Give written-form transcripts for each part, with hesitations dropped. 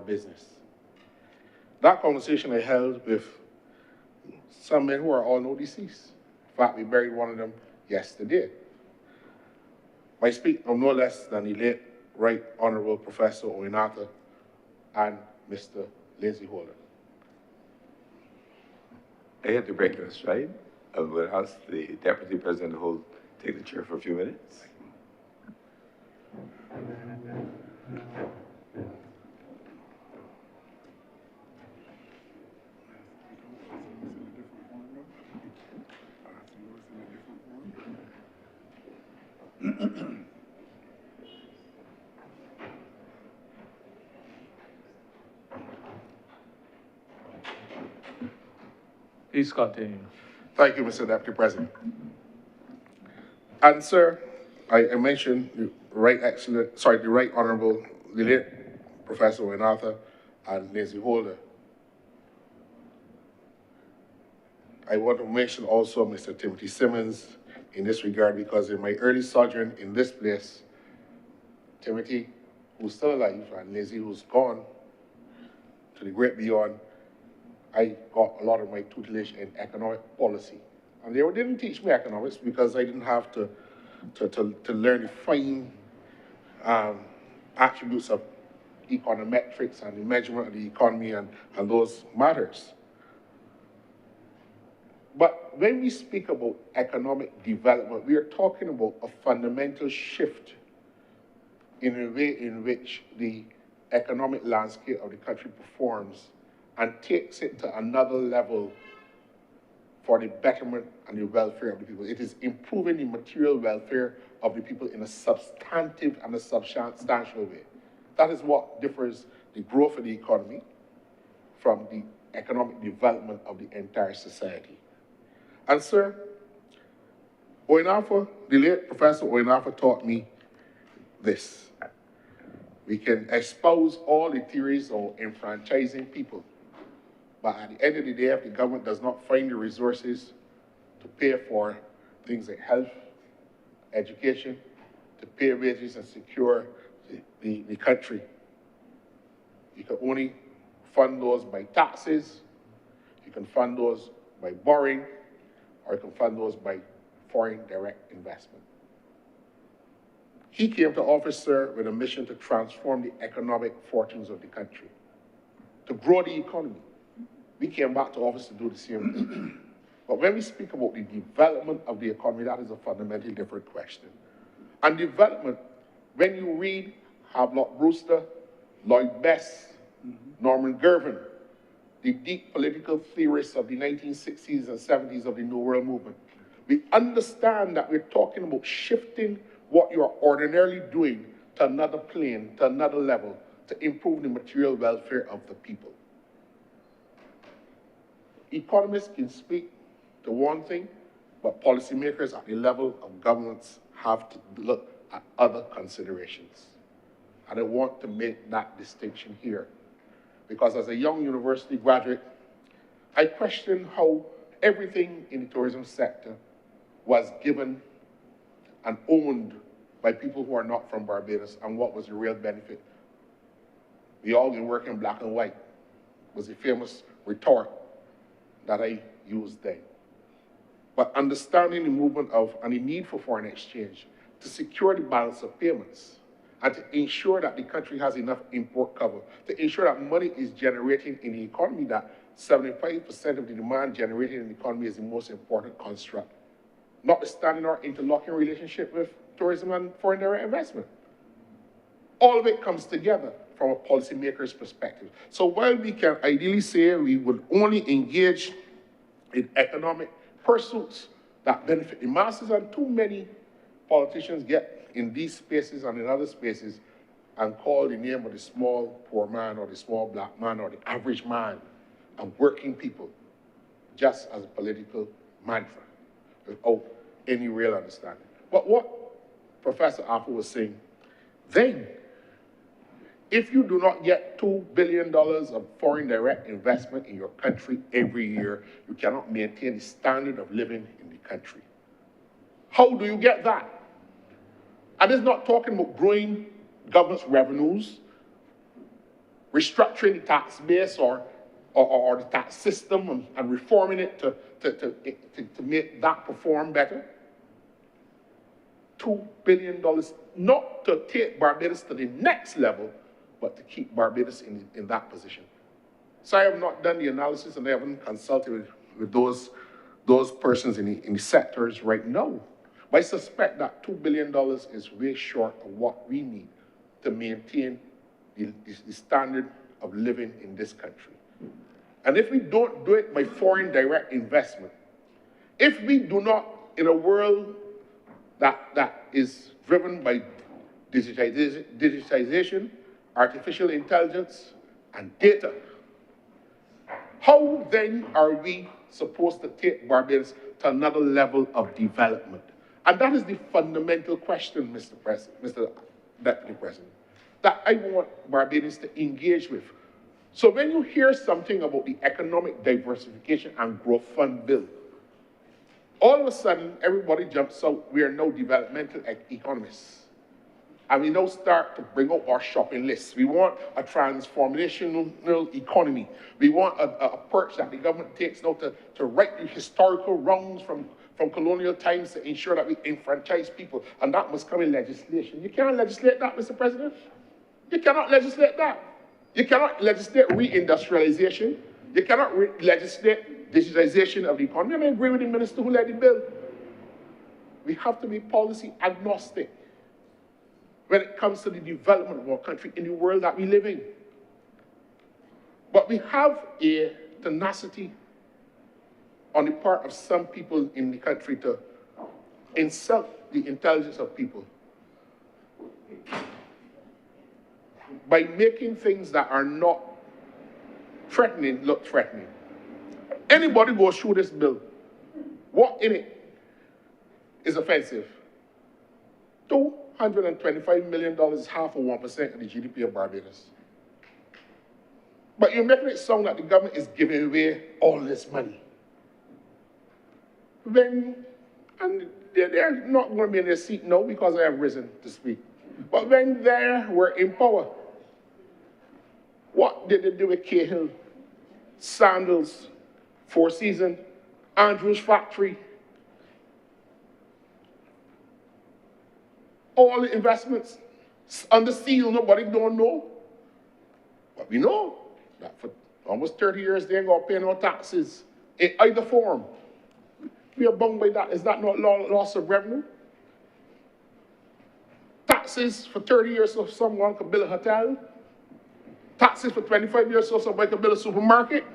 business. That conversation I held with some men who are all now deceased. In fact, we buried one of them yesterday. I speak of no less than the late Right Honorable Professor Oyenatha and Mr. Lindsay Holder. I had to break in stride. I would ask the Deputy President to take the chair for a few minutes. Please continue. Thank you, Mr. Deputy President. And sir, I mentioned the Right Honorable, the late Professor Oyenatha and Lindsay Holder. I want to mention also Mr. Timothy Simmons in this regard, because in my early sojourn in this place, Timothy, who's still alive, and Lindsay, who's gone to the great beyond, I got a lot of my tutelage in economic policy. And they didn't teach me economics because I didn't have to learn the fine attributes of econometrics and the measurement of the economy and those matters. But when we speak about economic development, we are talking about a fundamental shift in the way in which the economic landscape of the country performs and takes it to another level for the betterment and the welfare of the people. It is improving the material welfare of the people in a substantive and a substantial way. That is what differs the growth of the economy from the economic development of the entire society. And sir, Oyenatha, the late Professor Oyenatha taught me this. We can espouse all the theories of enfranchising people, but at the end of the day, if the government does not find the resources to pay for things like health, education, to pay wages and secure the country, you can only fund those by taxes, you can fund those by borrowing, or you can fund those by foreign direct investment. He came to office, sir, with a mission to transform the economic fortunes of the country, to grow the economy. We came back to office to do the same thing. But when we speak about the development of the economy, that is a fundamentally different question. And development, when you read Havelock Brewster, Lloyd Bess, Norman Girvin, the deep political theorists of the 1960s and 70s of the New World Movement, we understand that we're talking about shifting what you are ordinarily doing to another plane, to another level, to improve the material welfare of the people. Economists can speak to one thing, but policymakers at the level of governments have to look at other considerations. And I want to make that distinction here, because as a young university graduate, I question how everything in the tourism sector was given and owned by people who are not from Barbados, and what was the real benefit. We all can work in black and white was a famous retort that I used then. But understanding the movement of and the need for foreign exchange to secure the balance of payments and to ensure that the country has enough import cover, to ensure that money is generated in the economy, that 75% of the demand generated in the economy is the most important construct, notwithstanding our interlocking relationship with tourism and foreign direct investment. All of it comes together from a policymaker's perspective. So while we can ideally say we would only engage in economic pursuits that benefit the masses, and too many politicians get in these spaces and in other spaces and call the name of the small poor man or the small black man or the average man and working people just as a political mantra without any real understanding. But what Professor Apple was saying, then, if you do not get $2 billion of foreign direct investment in your country every year, you cannot maintain the standard of living in the country. How do you get that? And it's not talking about growing government's revenues, restructuring the tax base or the tax system and reforming it to make that perform better. $2 billion, not to take Barbados to the next level, but to keep Barbados in that position. So I have not done the analysis and I haven't consulted with those persons in the sectors right now. But I suspect that $2 billion is way short of what we need to maintain the standard of living in this country. And if we don't do it by foreign direct investment, if we do not, in a world that is driven by digitization, artificial intelligence, and data, how then are we supposed to take Barbados to another level of development? And that is the fundamental question, Mr. Deputy President, that I want Barbadians to engage with. So when you hear something about the Economic Diversification and Growth Fund bill, all of a sudden, everybody jumps out, we are now developmental economists. And we now start to bring out our shopping lists. We want a transformational economy. We want a approach that the government takes now to right the historical wrongs from colonial times to ensure that we enfranchise people. And that must come in legislation. You cannot legislate that, Mr. President. You cannot legislate that. You cannot legislate reindustrialization. You cannot legislate digitization of the economy. And I agree with the minister who led the bill. We have to be policy agnostic when it comes to the development of our country in the world that we live in. But we have a tenacity on the part of some people in the country to insult the intelligence of people by making things that are not threatening look threatening. Anybody goes through this bill, what in it is offensive? $225 million is half of 1% of the GDP of Barbados. But you're making it sound like the government is giving away all this money. And they're not going to be in their seat now because I have risen to speak. But when they were in power, what did they do with Cahill, Sandals, Four Seasons, Andrews Factory? All the investments under seal, nobody don't know. But we know that for almost 30 years, they ain't going to pay no taxes in either form. We are bound by that. Is that not loss of revenue? Taxes for 30 years so someone could build a hotel. Taxes for 25 years so somebody could build a supermarket.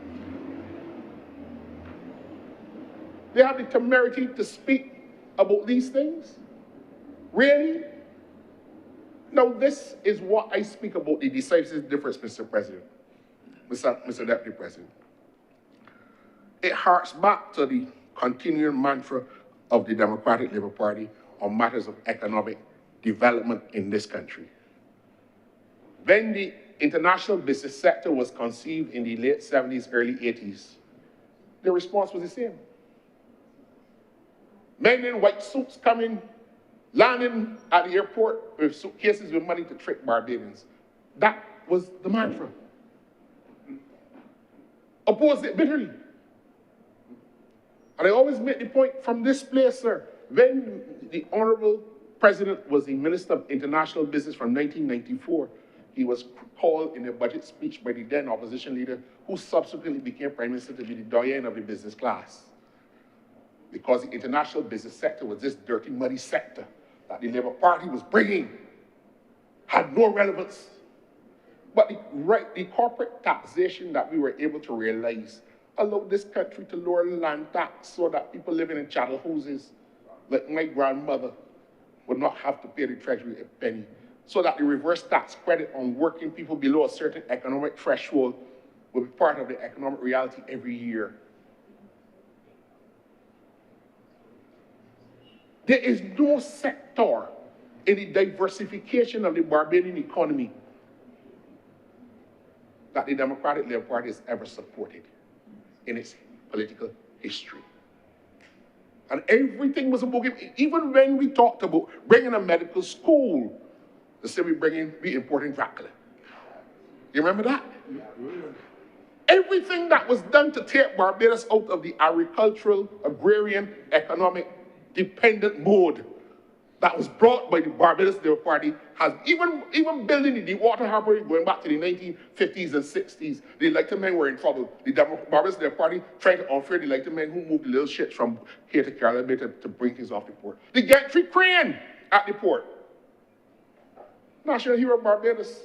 They have the temerity to speak about these things. Really? Now, this is what I speak about, the decisive difference, Mr. President, Mr. Deputy President. It harks back to the continuing mantra of the Democratic Labour Party on matters of economic development in this country. When the international business sector was conceived in the late 70s, early 80s, the response was the same. Men in white suits coming, landing at the airport with suitcases with money to trick Barbadians. That was the mantra. Opposed it bitterly. And I always make the point from this place, sir, when the Honorable President was the Minister of International Business from 1994, he was called in a budget speech by the then opposition leader, who subsequently became Prime Minister, to be the doyen of the business class. Because the international business sector was this dirty, muddy sector that the Labour Party was bringing, had no relevance. But the corporate taxation that we were able to realize allowed this country to lower the land tax so that people living in chattel houses, like my grandmother, would not have to pay the Treasury a penny, so that the reverse tax credit on working people below a certain economic threshold will be part of the economic reality every year. There is no sector in the diversification of the Barbadian economy that the Democratic Labour Party has ever supported in its political history. And everything was a boogie. Even when we talked about bringing a medical school, they said we importing Dracula. You remember that? Everything that was done to take Barbados out of the agricultural, agrarian, economic dependent mode that was brought by the Barbados Labour Party has even building the Deepwater Harbour going back to the 1950s and 60s, the elected men were in trouble. The Barbados Labour Party trying to unfair the elected men who moved the little ships from here to Carolina Bay to bring things off the port. The gantry crane at the port. National Hero of Barbados.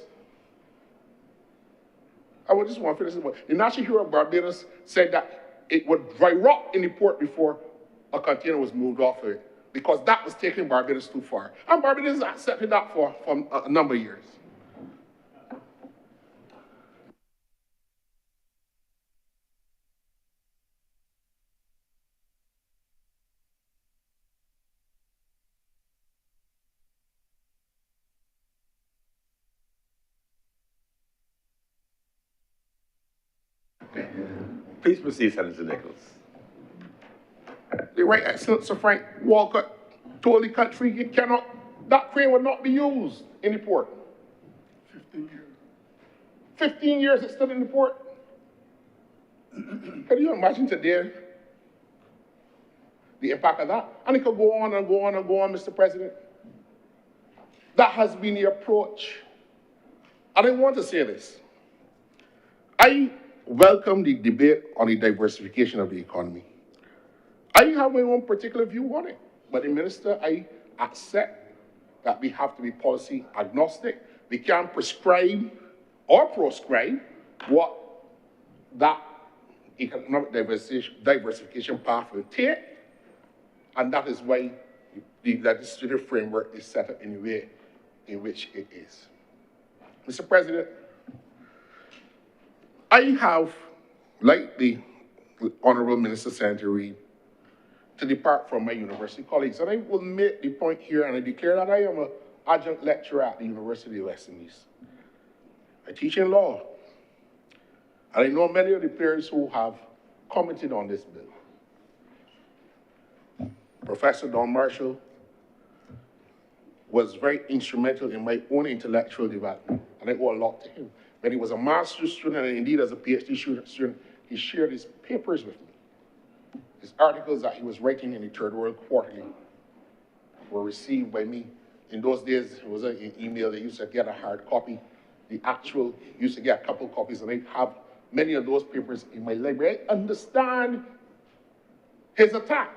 I would just want to finish this one. The National Hero of Barbados said that it would dry rot in the port before a container was moved off of it, because that was taking Barbados too far. And Barbados accepted that for a number of years. Please proceed, Senator Nichols. The Right Excellent Sir Frank Walcott told the country that crane would not be used in the port. 15 years. 15 years it stood in the port. Can you imagine today the impact of that? And it could go on and go on and go on, Mr. President. That has been the approach. And I want to say this. I welcome the debate on the diversification of the economy. I have my own particular view on it, but the minister, I accept that we have to be policy agnostic. We can't prescribe or proscribe what that economic diversification path will take, and that is why the legislative framework is set up in the way in which it is. Mr. President, I have, like the Honorable Minister Senator Reid, to depart from my university colleagues. And I will make the point here, and I declare that I am an adjunct lecturer at the University of West Indies. I teach in law, and I know many of the peers who have commented on this bill. Professor Don Marshall was very instrumental in my own intellectual development, and I owe a lot to him. When he was a master's student, and indeed as a PhD student, he shared his papers with me. His articles that he was writing in the Third World Quarterly were received by me. In those days, it was an email. They used to get a hard copy. The actual used to get a couple copies, and I have many of those papers in my library. I understand his attack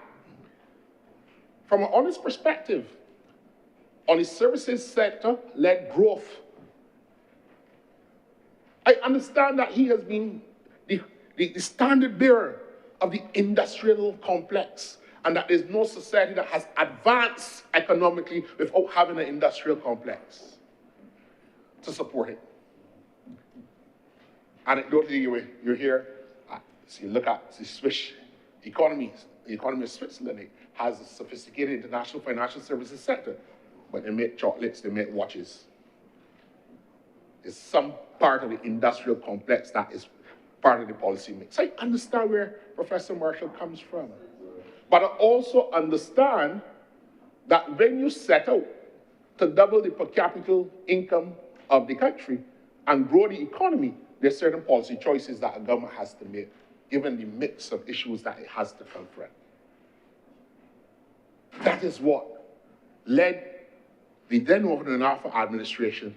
from an honest perspective on the services sector-led growth. I understand that he has been the standard bearer of the industrial complex, and that there's no society that has advanced economically without having an industrial complex to support it. Anecdotally, you're here, so you look at the Swiss economy. The economy of Switzerland has a sophisticated international financial services sector, but they make chocolates, they make watches. There's some part of the industrial complex that is part of the policy mix. I understand where Professor Marshall comes from. But I also understand that when you set out to double the per capita income of the country and grow the economy, there's certain policy choices that a government has to make, given the mix of issues that it has to confront. That is what led the then Governor Nafa administration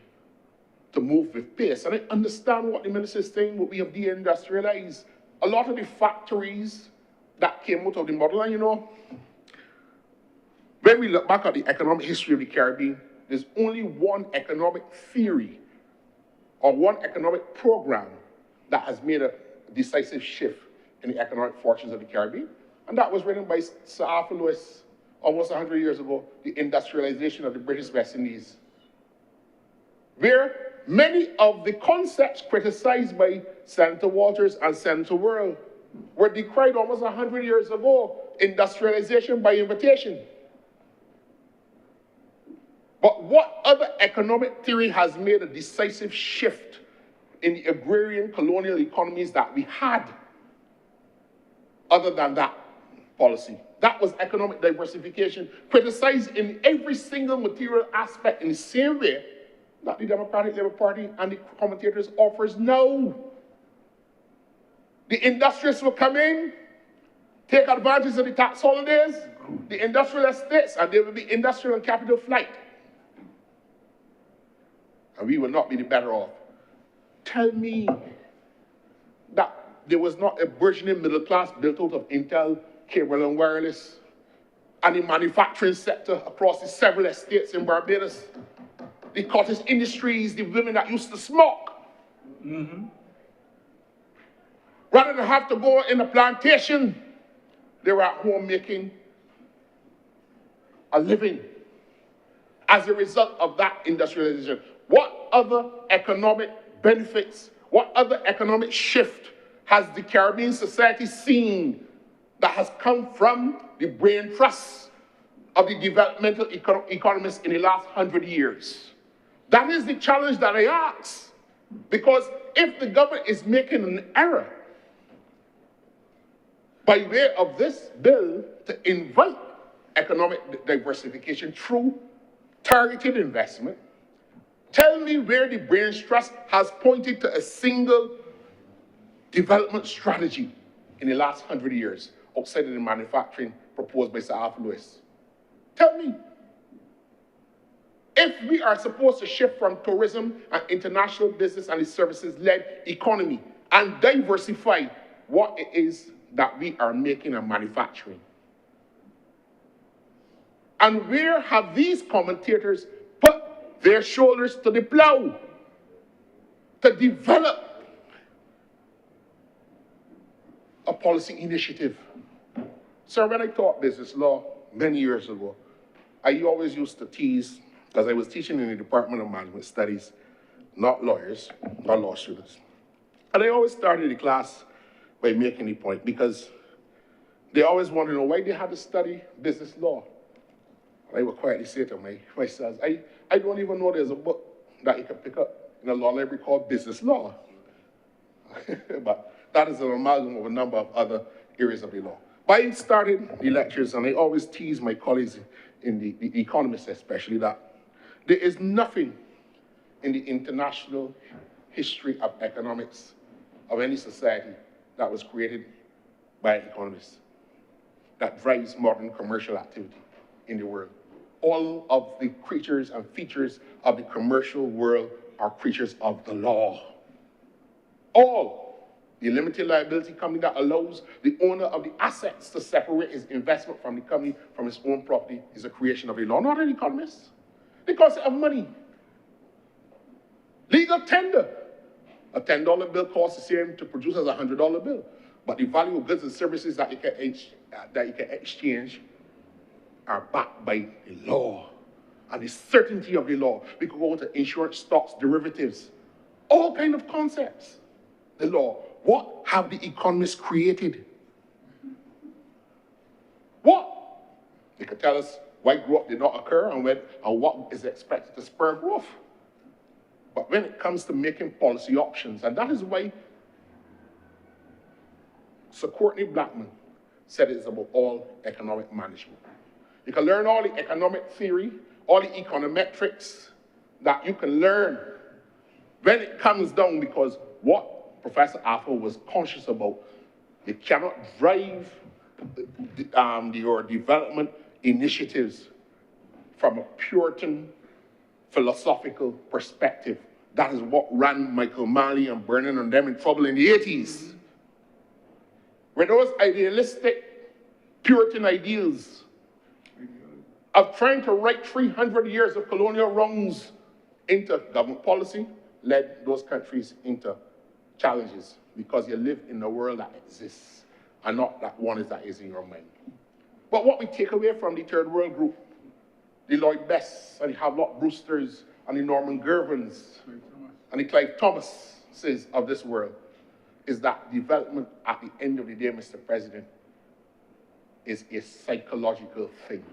to move with pace. And I understand what the minister is saying, but we have deindustrialized a lot of the factories that came out of the model. And you know, when we look back at the economic history of the Caribbean, there's only one economic theory or one economic program that has made a decisive shift in the economic fortunes of the Caribbean. And that was written by Sir Arthur Lewis almost 100 years ago, the industrialization of the British West Indies, where many of the concepts criticized by Senator Walters and Senator Worrell were decried almost 100 years ago, industrialization by invitation. But what other economic theory has made a decisive shift in the agrarian colonial economies that we had other than that policy? That was economic diversification, criticized in every single material aspect in the same way that the Democratic Labour Party and the commentators offers? No. The industrialists will come in, take advantage of the tax holidays, the industrial estates, and there will be industrial and capital flight. And we will not be the better off. Tell me that there was not a burgeoning middle class built out of Intel, cable and wireless, and the manufacturing sector across the several estates in Barbados, the cottage industries, the women that used to smoke. Rather than have to go in a plantation, they were at home making a living as a result of that industrialization. What other economic benefits, what other economic shift has the Caribbean society seen that has come from the brain trust of the developmental economists in the last 100 years? That is the challenge that I ask. Because if the government is making an error by way of this bill to invite economic diversification through targeted investment, tell me where the brain trust has pointed to a single development strategy in the last 100 years outside of the manufacturing proposed by Sir Arthur Lewis. Tell me. If we are supposed to shift from tourism and international business and the services-led economy and diversify what it is that we are making and manufacturing. And where have these commentators put their shoulders to the plow to develop a policy initiative? Sir, when I taught business law many years ago, I always used to tease, because I was teaching in the Department of Management Studies, not lawyers, not law students. And I always started the class by making the point, because they always want to know why they had to study business law. And I would quietly say to my sons, I don't even know there's a book that you can pick up in a law library called Business Law. But that is an amalgam of a number of other areas of the law. But I started the lectures, and I always tease my colleagues in the economists especially, that there is nothing in the international history of economics of any society that was created by economists that drives modern commercial activity in the world. All of the creatures and features of the commercial world are creatures of the law. All. The limited liability company that allows the owner of the assets to separate his investment from the company from his own property is a creation of the law, not an economist. The concept of money. Legal tender. A $10 bill costs the same to produce as a $100 bill. But the value of goods and services that you can exchange are backed by the law and the certainty of the law. We could go to insurance, stocks, derivatives, all kinds of concepts. The law. What have the economists created? What? They could tell us why growth did not occur and what is expected to spur growth. But when it comes to making policy options, and that is why Sir Courtney Blackman said it's about all economic management. You can learn all the economic theory, all the econometrics that you can learn when it comes down, because what Professor Arthur was conscious about, you cannot drive your development initiatives from a Puritan philosophical perspective. That is what ran Michael Manley and Brennan and them in trouble in the 80s. Where those idealistic Puritan ideals of trying to write 300 years of colonial wrongs into government policy led those countries into challenges, because you live in a world that exists and not that one that is in your mind. But what we take away from the Third World Group, the Lloyd Bests and the Havelock Brewsters and the Norman Gervins and the Clive Thomases of this world, is that development at the end of the day, Mr. President, is a psychological thing.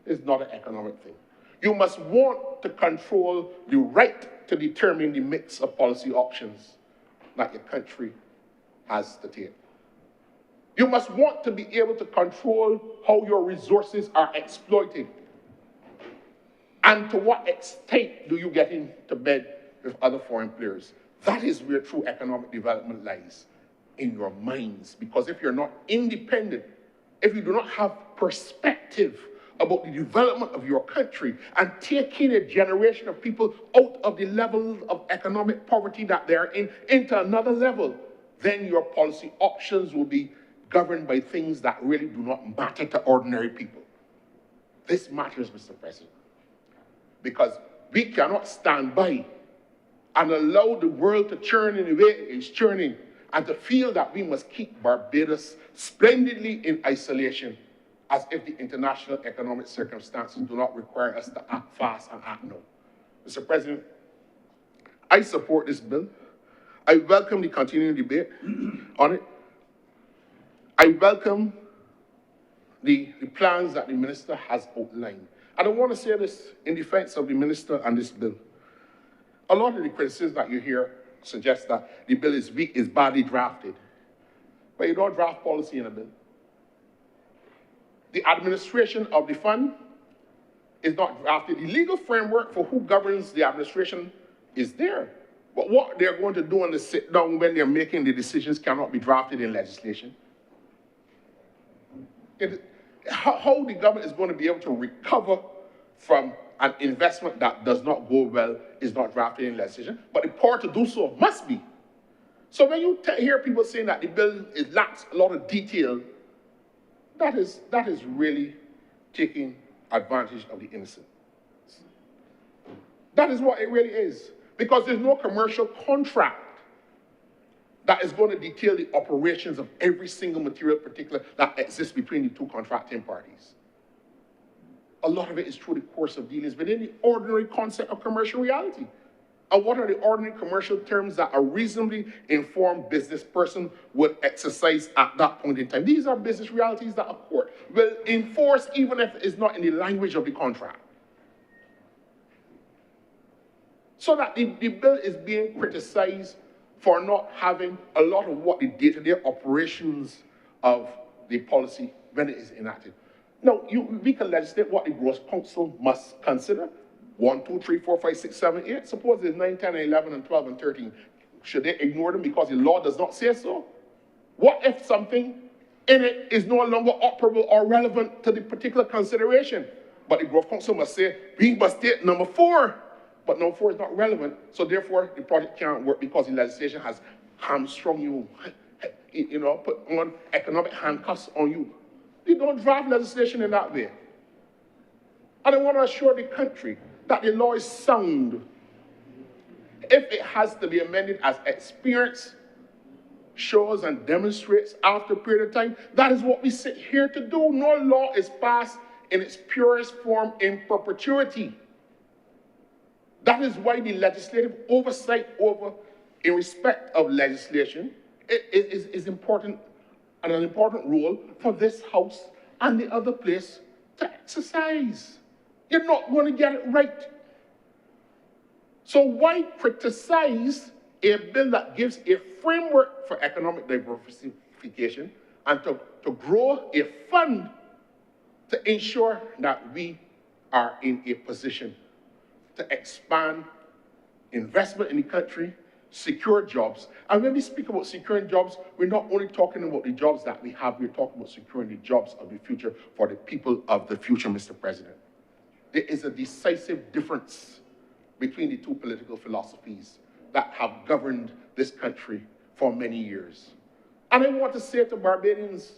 It's not an economic thing. You must want to control the right to determine the mix of policy options that your country has to take. You must want to be able to control how your resources are exploited. And to what extent do you get into bed with other foreign players? That is where true economic development lies, in your minds. Because if you're not independent, if you do not have perspective about the development of your country and taking a generation of people out of the level of economic poverty that they're in into another level, then your policy options will be governed by things that really do not matter to ordinary people. This matters, Mr. President, because we cannot stand by and allow the world to churn in the way it is churning and to feel that we must keep Barbados splendidly in isolation as if the international economic circumstances do not require us to act fast and act now. Mr. President, I support this bill. I welcome the continuing debate on it. I welcome the plans that the minister has outlined. And I want to say this in defense of the minister and this bill. A lot of the criticism that you hear suggests that the bill is weak, is badly drafted. But you don't draft policy in a bill. The administration of the fund is not drafted. The legal framework for who governs the administration is there. But what they're going to do on the sit down when they're making the decisions cannot be drafted in legislation. How the government is going to be able to recover from an investment that does not go well is not drafted in legislation, but the power to do so must be. So when you hear people saying that the bill lacks a lot of detail, that is really taking advantage of the innocent. That is what it really is, because there's no commercial contract that is going to detail the operations of every single material particular that exists between the two contracting parties. A lot of it is through the course of dealings within the ordinary concept of commercial reality. And what are the ordinary commercial terms that a reasonably informed business person would exercise at that point in time? These are business realities that a court will enforce even if it's not in the language of the contract. So that the bill is being criticized for not having a lot of what the day-to-day operations of the policy when it is enacted. Now, we can legislate what the Gross Council must consider. 1, 2, 3, 4, 5, 6, 7, 8. Suppose there's 9, 10, 11, and 12, and 13. Should they ignore them because the law does not say so? What if something in it is no longer operable or relevant to the particular consideration? But the Gross Council must say, we must take number 4. But number 4 is not relevant, so therefore the project can't work because the legislation has hamstrung you, put on economic handcuffs on you. They don't draft legislation in that way. And I want to assure the country that the law is sound. If it has to be amended as experience shows and demonstrates after a period of time, that is what we sit here to do. No law is passed in its purest form in perpetuity. That is why the legislative oversight in respect of legislation is important and an important role for this House and the other place to exercise. You're not going to get it right. So why criticize a bill that gives a framework for economic diversification and to grow a fund to ensure that we are in a position to expand investment in the country, secure jobs. And when we speak about securing jobs, we're not only talking about the jobs that we have, we're talking about securing the jobs of the future for the people of the future, Mr. President. There is a decisive difference between the two political philosophies that have governed this country for many years. And I want to say to Barbadians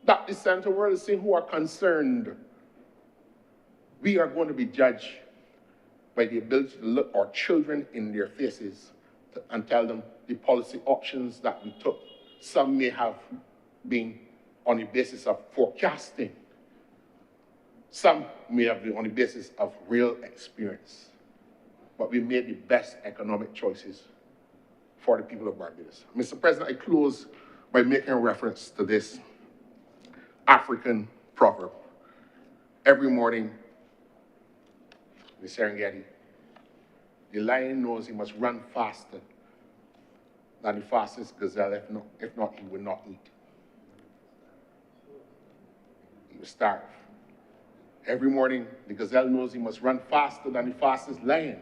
that the center world is saying who are concerned, we are going to be judged by the ability to look our children in their faces and tell them the policy options that we took. Some may have been on the basis of forecasting. Some may have been on the basis of real experience. But we made the best economic choices for the people of Barbados. Mr. President, I close by making a reference to this African proverb. Every morning, the Serengeti, the lion knows he must run faster than the fastest gazelle. If not, he will not eat. He will starve. Every morning, the gazelle knows he must run faster than the fastest lion.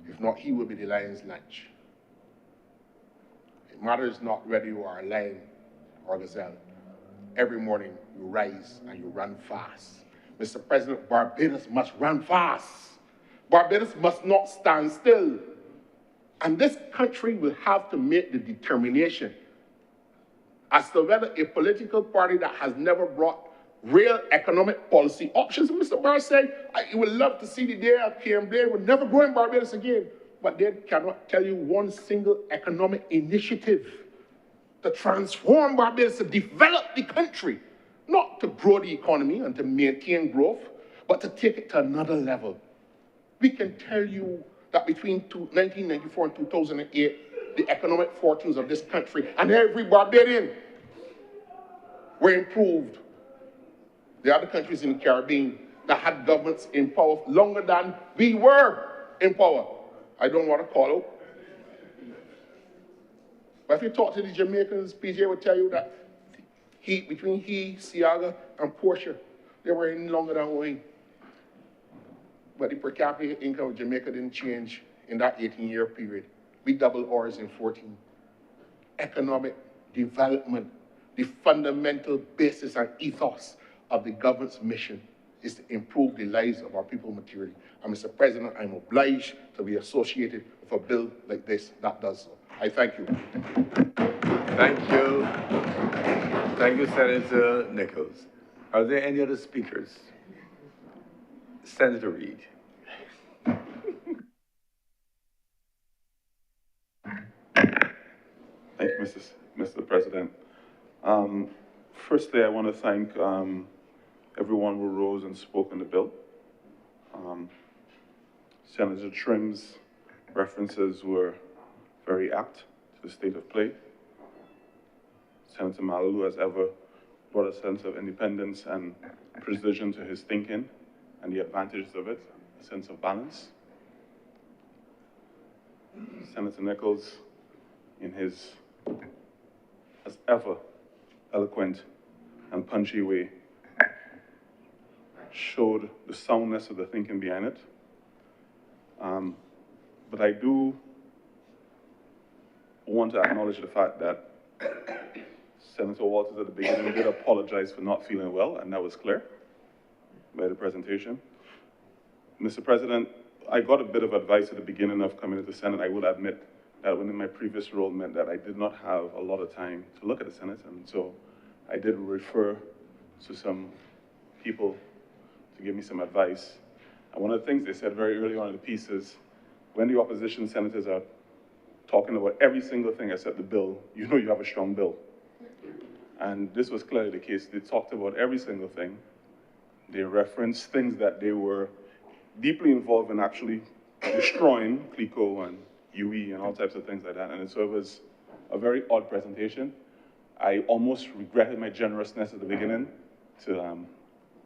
If not, he will be the lion's lunch. It matters not whether you are a lion or a gazelle. Every morning, you rise and you run fast. Mr. President, Barbados must run fast. Barbados must not stand still. And this country will have to make the determination as to whether a political party that has never brought real economic policy options. Mr. Barr said, he would love to see the day of PM Blair would never go in Barbados again. But they cannot tell you one single economic initiative to transform Barbados, to develop the country, not to grow the economy and to maintain growth, but to take it to another level. We can tell you that between 1994 and 2008, the economic fortunes of this country and every Barbadian were improved. The other countries in the Caribbean that had governments in power longer than we were in power. I don't want to call out. But if you talk to the Jamaicans, PJ will tell you that between Seaga, and Portia, they were in longer than Wayne. But the per capita income of Jamaica didn't change in that 18-year period. We doubled ours in 14. Economic development, the fundamental basis and ethos of the government's mission is to improve the lives of our people materially. And Mr. President, I'm obliged to be associated with a bill like this that does so. I thank you. Thank you. Thank you, Senator Nichols. Are there any other speakers? Senator Reid. Thank you, Mr. President. Firstly, I want to thank everyone who rose and spoke on the bill. Senator Trim's references were very apt to the state of play. Senator Malalu, as ever, brought a sense of independence and precision to his thinking and the advantages of it, a sense of balance. Senator Nichols, in his, as ever, eloquent and punchy way, showed the soundness of the thinking behind it. But I do want to acknowledge the fact that Senator Walters at the beginning did apologize for not feeling well, and that was clear by the presentation. Mr. President, I got a bit of advice at the beginning of coming to the Senate. I will admit that when in my previous role meant that I did not have a lot of time to look at the Senate, and so I did refer to some people to give me some advice. And one of the things they said very early on in the piece is, when the opposition senators are talking about every single thing except the bill, you know you have a strong bill. And this was clearly the case. They talked about every single thing. They referenced things that they were deeply involved in actually destroying, CLECO and UE and all types of things like that. And so it was a very odd presentation. I almost regretted my generousness at the beginning to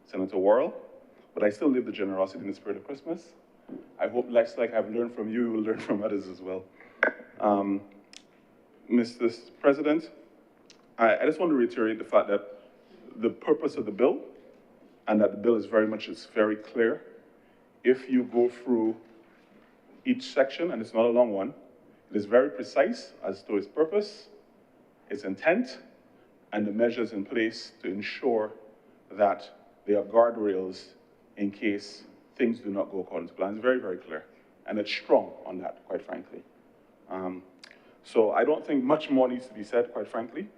Senator Worrell, but I still live the generosity in the spirit of Christmas. I hope, like I've learned from you, will learn from others as well. Mr. President, I just want to reiterate the fact that the purpose of the bill, and that the bill is very clear. If you go through each section, and it's not a long one, it is very precise as to its purpose, its intent, and the measures in place to ensure that there are guardrails in case things do not go according to plan. It's very, very clear. And it's strong on that, quite frankly. So I don't think much more needs to be said, quite frankly.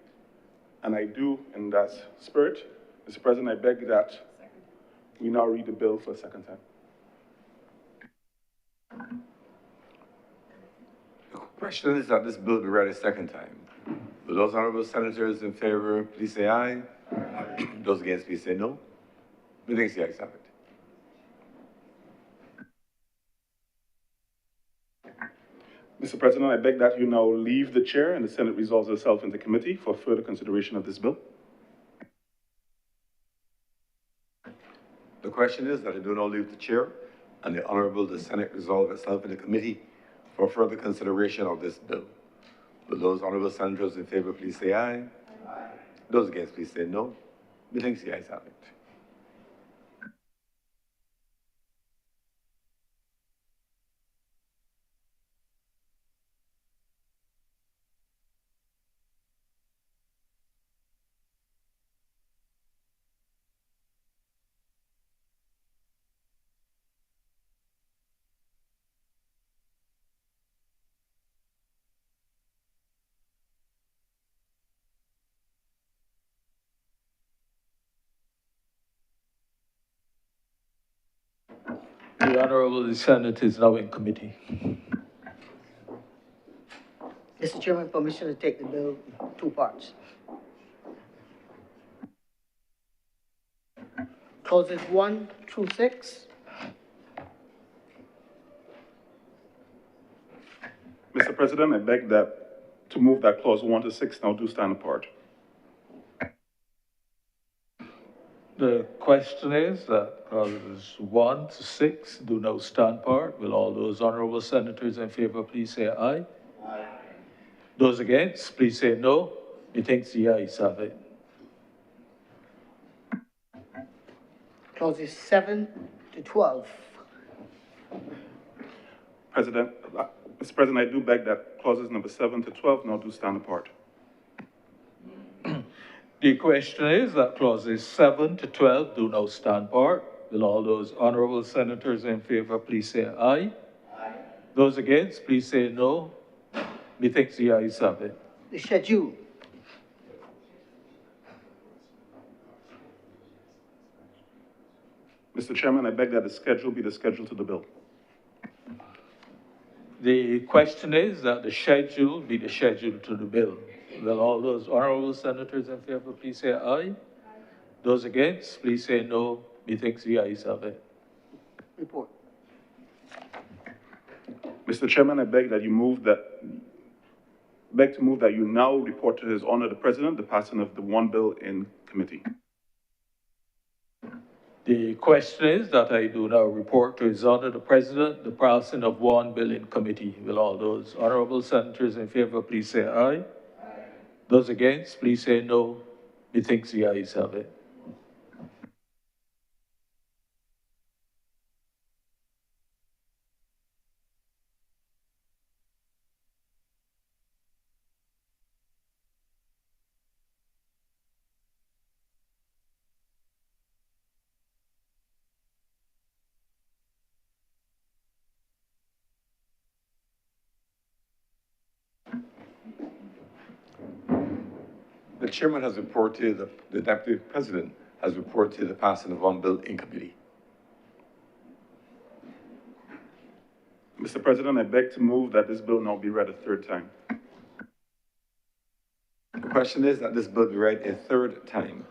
And I do, in that spirit, Mr. President, I beg that we now read the bill for a second time. The question is that this bill be read a second time. Will those honorable senators in favor, please say aye. Those against, please say no. Methinks the ayes have it. Mr. President, I beg that you now leave the chair and the Senate resolves itself into committee for further consideration of this bill. The question is that I do now leave the chair and the Senate resolve itself into committee for further consideration of this bill. Will those honorable senators in favor please say aye? Aye. Those against please say no. Methinks the ayes have it. The Honorable Senate is now in committee. Mr. Chairman, permission to take the bill in two parts. Clauses 1 through 6. Mr. President, I beg that to move that clause 1 to 6 now do stand apart. The question is that clauses 1 to 6 do now stand part. Will all those honorable senators in favor please say aye? Aye. Those against, please say no. Methinks the ayes have it. Clauses 7 to 12. Mr. President, I do beg that clauses number 7 to 12 now do stand apart. The question is that clauses 7 to 12 do now stand part. Will all those honorable senators in favor please say aye? Aye. Those against, please say no. Methinks the ayes have it. The schedule. Mr. Chairman, I beg that the schedule be the schedule to the bill. The question is that the schedule be the schedule to the bill. Will all those honorable senators in favor please say aye? Aye. Those against, please say no. Methinks the ayes have it. Report. Mr. Chairman, I beg to move that you now report to His Honor the President the passing of the one bill in committee. The question is that I do now report to His Honor the President the passing of one bill in committee. Will all those honorable senators in favor please say aye? Aye. Those against, please say no. Methinks the ayes have it. The chairman has reported, the deputy president has reported the passing of one bill in committee. Mr. President, I beg to move that this bill now be read a third time. The question is that this bill be read a third time.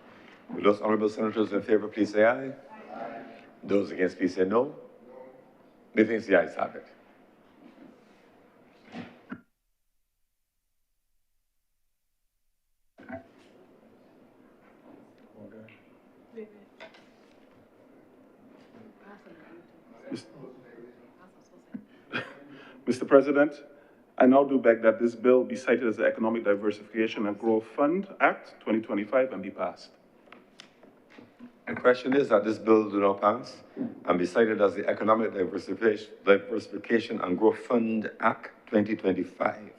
Will those honorable senators in favor please say aye? Aye. Those against please say no. Methinks the ayes have it. Mr. President, I now do beg that this bill be cited as the Economic Diversification and Growth Fund Act 2025 and be passed. The question is that this bill do not pass and be cited as the Economic Diversification and Growth Fund Act 2025.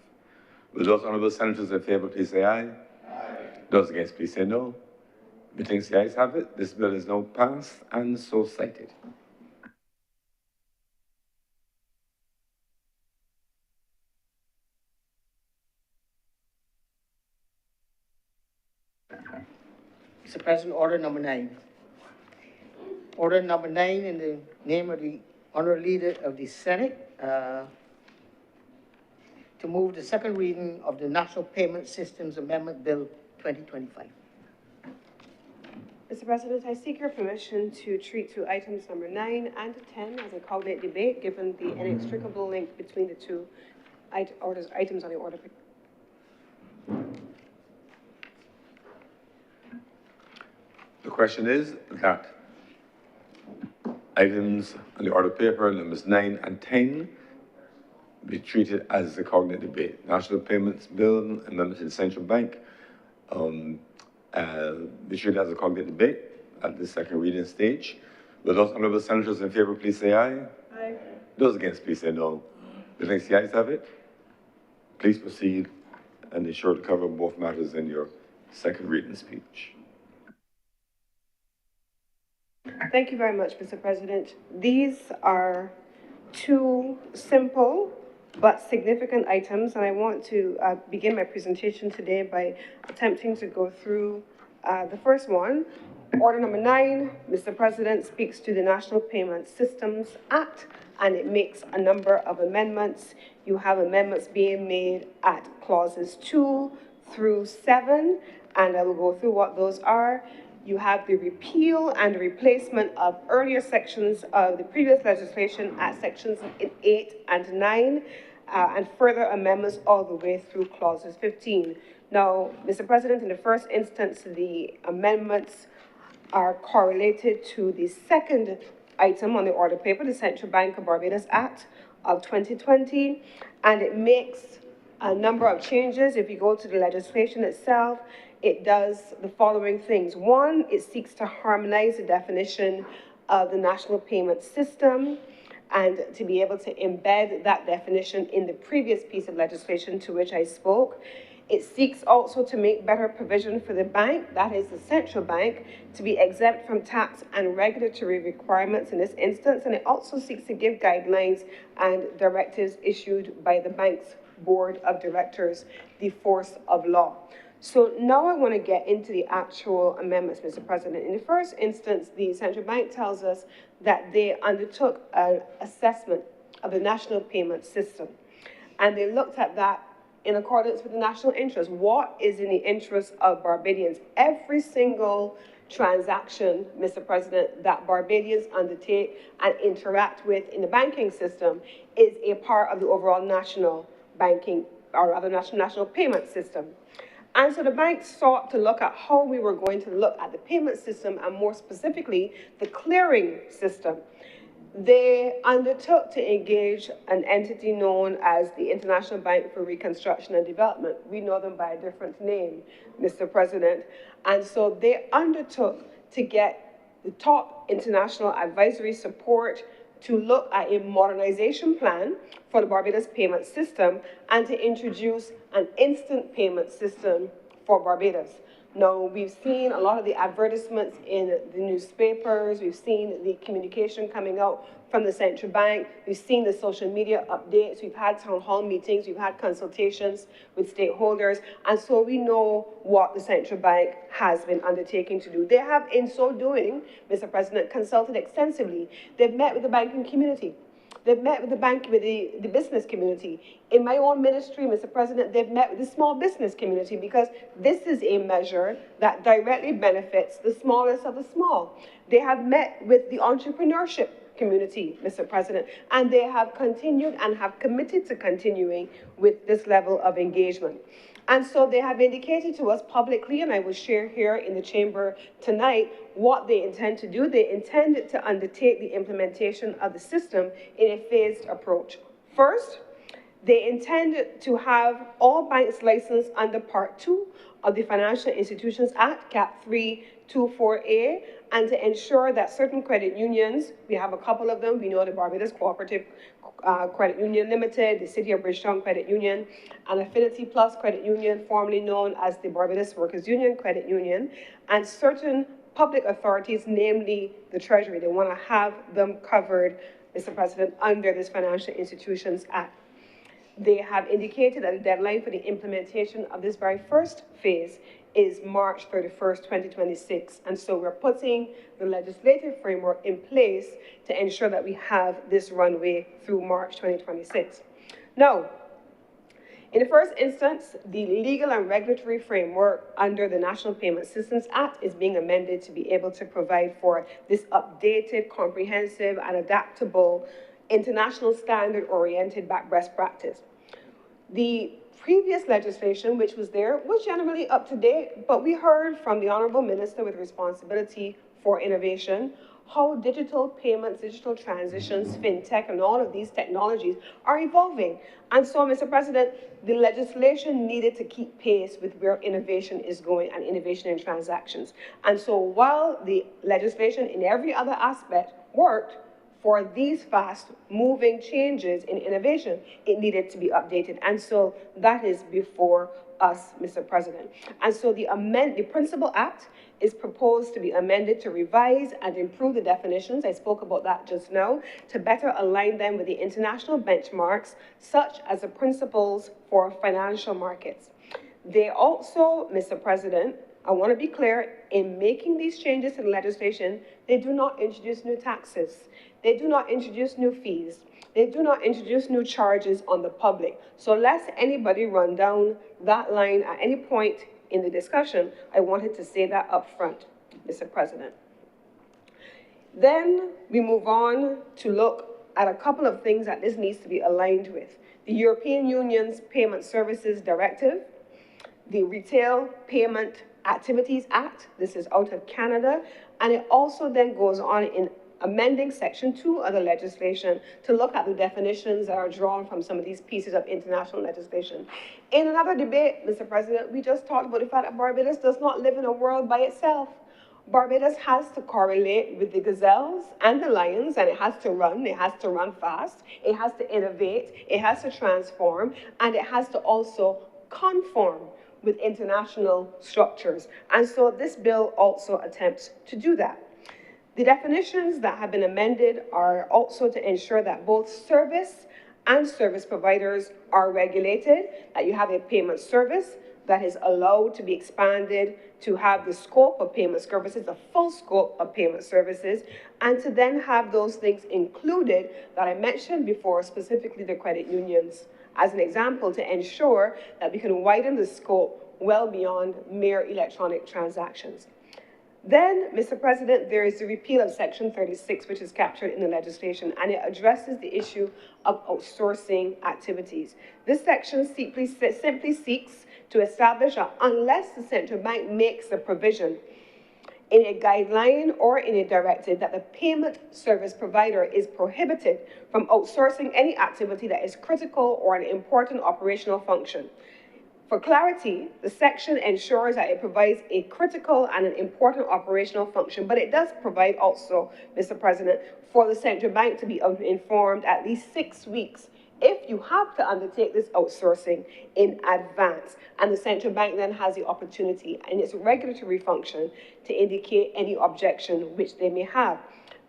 Will those honorable senators in favor please say aye? Aye. Those against please say no. Methinks the ayes have it. This bill is now passed and so cited. Mr. President, order number 9. Order number 9 in the name of the Honorable Leader of the Senate to move the second reading of the National Payment Systems Amendment Bill 2025. Mr. President, I seek your permission to treat to items number 9 and 10 as a cognate debate, given the inextricable link between the two items on the order. The question is that items on the order paper, numbers 9 and 10, be treated as a cognate debate. National Payments Bill Amendment to the Central Bank be treated as a cognate debate at the second reading stage. Will those honorable senators in favor please say aye? Aye. Those against please say no. Methinks the ayes have it. Please proceed and ensure to cover both matters in your second reading speech. Thank you very much, Mr. President. These are two simple but significant items, and I want to begin my presentation today by attempting to go through the first one, Order number 9, Mr. President, speaks to the National Payment Systems Act, and it makes a number of amendments. You have amendments being made at clauses 2 through 7, and I will go through what those are. You have the repeal and replacement of earlier sections of the previous legislation at sections 8 and 9, and further amendments all the way through clauses 15. Now, Mr. President, in the first instance, the amendments are correlated to the second item on the order paper, the Central Bank of Barbados Act of 2020, and it makes a number of changes. If you go to the legislation itself, it does the following things. One, it seeks to harmonize the definition of the national payment system and to be able to embed that definition in the previous piece of legislation to which I spoke. It seeks also to make better provision for the bank, that is the central bank, to be exempt from tax and regulatory requirements in this instance, and it also seeks to give guidelines and directives issued by the bank's board of directors, the force of law. So now I want to get into the actual amendments, Mr. President. In the first instance, the central bank tells us that they undertook an assessment of the national payment system, and they looked at that in accordance with the national interest. What is in the interest of Barbadians? Every single transaction, Mr. President, that Barbadians undertake and interact with in the banking system is a part of the overall national banking, or rather national payment system. And so the bank sought to look at how we were going to look at the payment system, and more specifically, the clearing system. They undertook to engage an entity known as the International Bank for Reconstruction and Development. We know them by a different name, Mr. President. And so they undertook to get the top international advisory support to look at a modernization plan for the Barbados payment system and to introduce an instant payment system for Barbados. Now, we've seen a lot of the advertisements in the newspapers, we've seen the communication coming out from the central bank, we've seen the social media updates, we've had town hall meetings, we've had consultations with stakeholders, and so we know what the central bank has been undertaking to do. They have, in so doing, Mr. President, consulted extensively. They've met with the banking community. They've met with the business community. In my own ministry, Mr. President, they've met with the small business community, because this is a measure that directly benefits the smallest of the small. They have met with the entrepreneurship community, Mr. President, and they have continued and have committed to continuing with this level of engagement. And so they have indicated to us publicly, and I will share here in the chamber tonight, what they intend to do. They intend to undertake the implementation of the system in a phased approach. First, they intend to have all banks licensed under Part 2 of the Financial Institutions Act, Cap 324A, and to ensure that certain credit unions, we have a couple of them, we know the Barbados Cooperative Credit Union Limited, the City of Bridgetown Credit Union, and Affinity Plus Credit Union, formerly known as the Barbados Workers Union Credit Union, and certain public authorities, namely the Treasury. They want to have them covered, Mr. President, under this Financial Institutions Act. They have indicated that the deadline for the implementation of this very first phase is March 31st, 2026. And so we're putting the legislative framework in place to ensure that we have this runway through March 2026. Now, in the first instance, the legal and regulatory framework under the National Payment Systems Act is being amended to be able to provide for this updated, comprehensive, and adaptable international standard-oriented best practice. The previous legislation, which was there, was generally up to date, but we heard from the Honorable Minister with responsibility for innovation how digital payments, digital transitions, fintech, and all of these technologies are evolving. And so, Mr. President, the legislation needed to keep pace with where innovation is going and innovation in transactions. And so while the legislation in every other aspect worked, for these fast-moving changes in innovation, it needed to be updated. And so that is before us, Mr. President. And so the Principal Act is proposed to be amended to revise and improve the definitions, I spoke about that just now, to better align them with the international benchmarks, such as the principles for financial markets. They also, Mr. President, I want to be clear, in making these changes to the legislation, they do not introduce new taxes. They do not introduce new fees. They do not introduce new charges on the public. So lest anybody run down that line at any point in the discussion, I wanted to say that up front, Mr. President. Then we move on to look at a couple of things that this needs to be aligned with. The European Union's Payment Services Directive, the Retail Payment Activities Act, this is out of Canada, and it also then goes on in amending Section 2 of the legislation to look at the definitions that are drawn from some of these pieces of international legislation. In another debate, Mr. President, we just talked about the fact that Barbados does not live in a world by itself. Barbados has to correlate with the gazelles and the lions, and it has to run fast, it has to innovate, it has to transform, and it has to also conform with international structures. And so this bill also attempts to do that. The definitions that have been amended are also to ensure that both service and service providers are regulated, that you have a payment service that is allowed to be expanded to have the scope of payment services, the full scope of payment services, and to then have those things included that I mentioned before, specifically the credit unions, as an example, to ensure that we can widen the scope well beyond mere electronic transactions. Then, Mr. President, there is the repeal of Section 36, which is captured in the legislation, and it addresses the issue of outsourcing activities. This section simply seeks to establish that unless the central bank makes a provision in a guideline or in a directive that the payment service provider is prohibited from outsourcing any activity that is critical or an important operational function. For clarity, the section ensures that it provides a critical and an important operational function, but it does provide also, Mr. President, for the central bank to be informed at least 6 weeks if you have to undertake this outsourcing in advance. And the central bank then has the opportunity in its regulatory function to indicate any objection which they may have.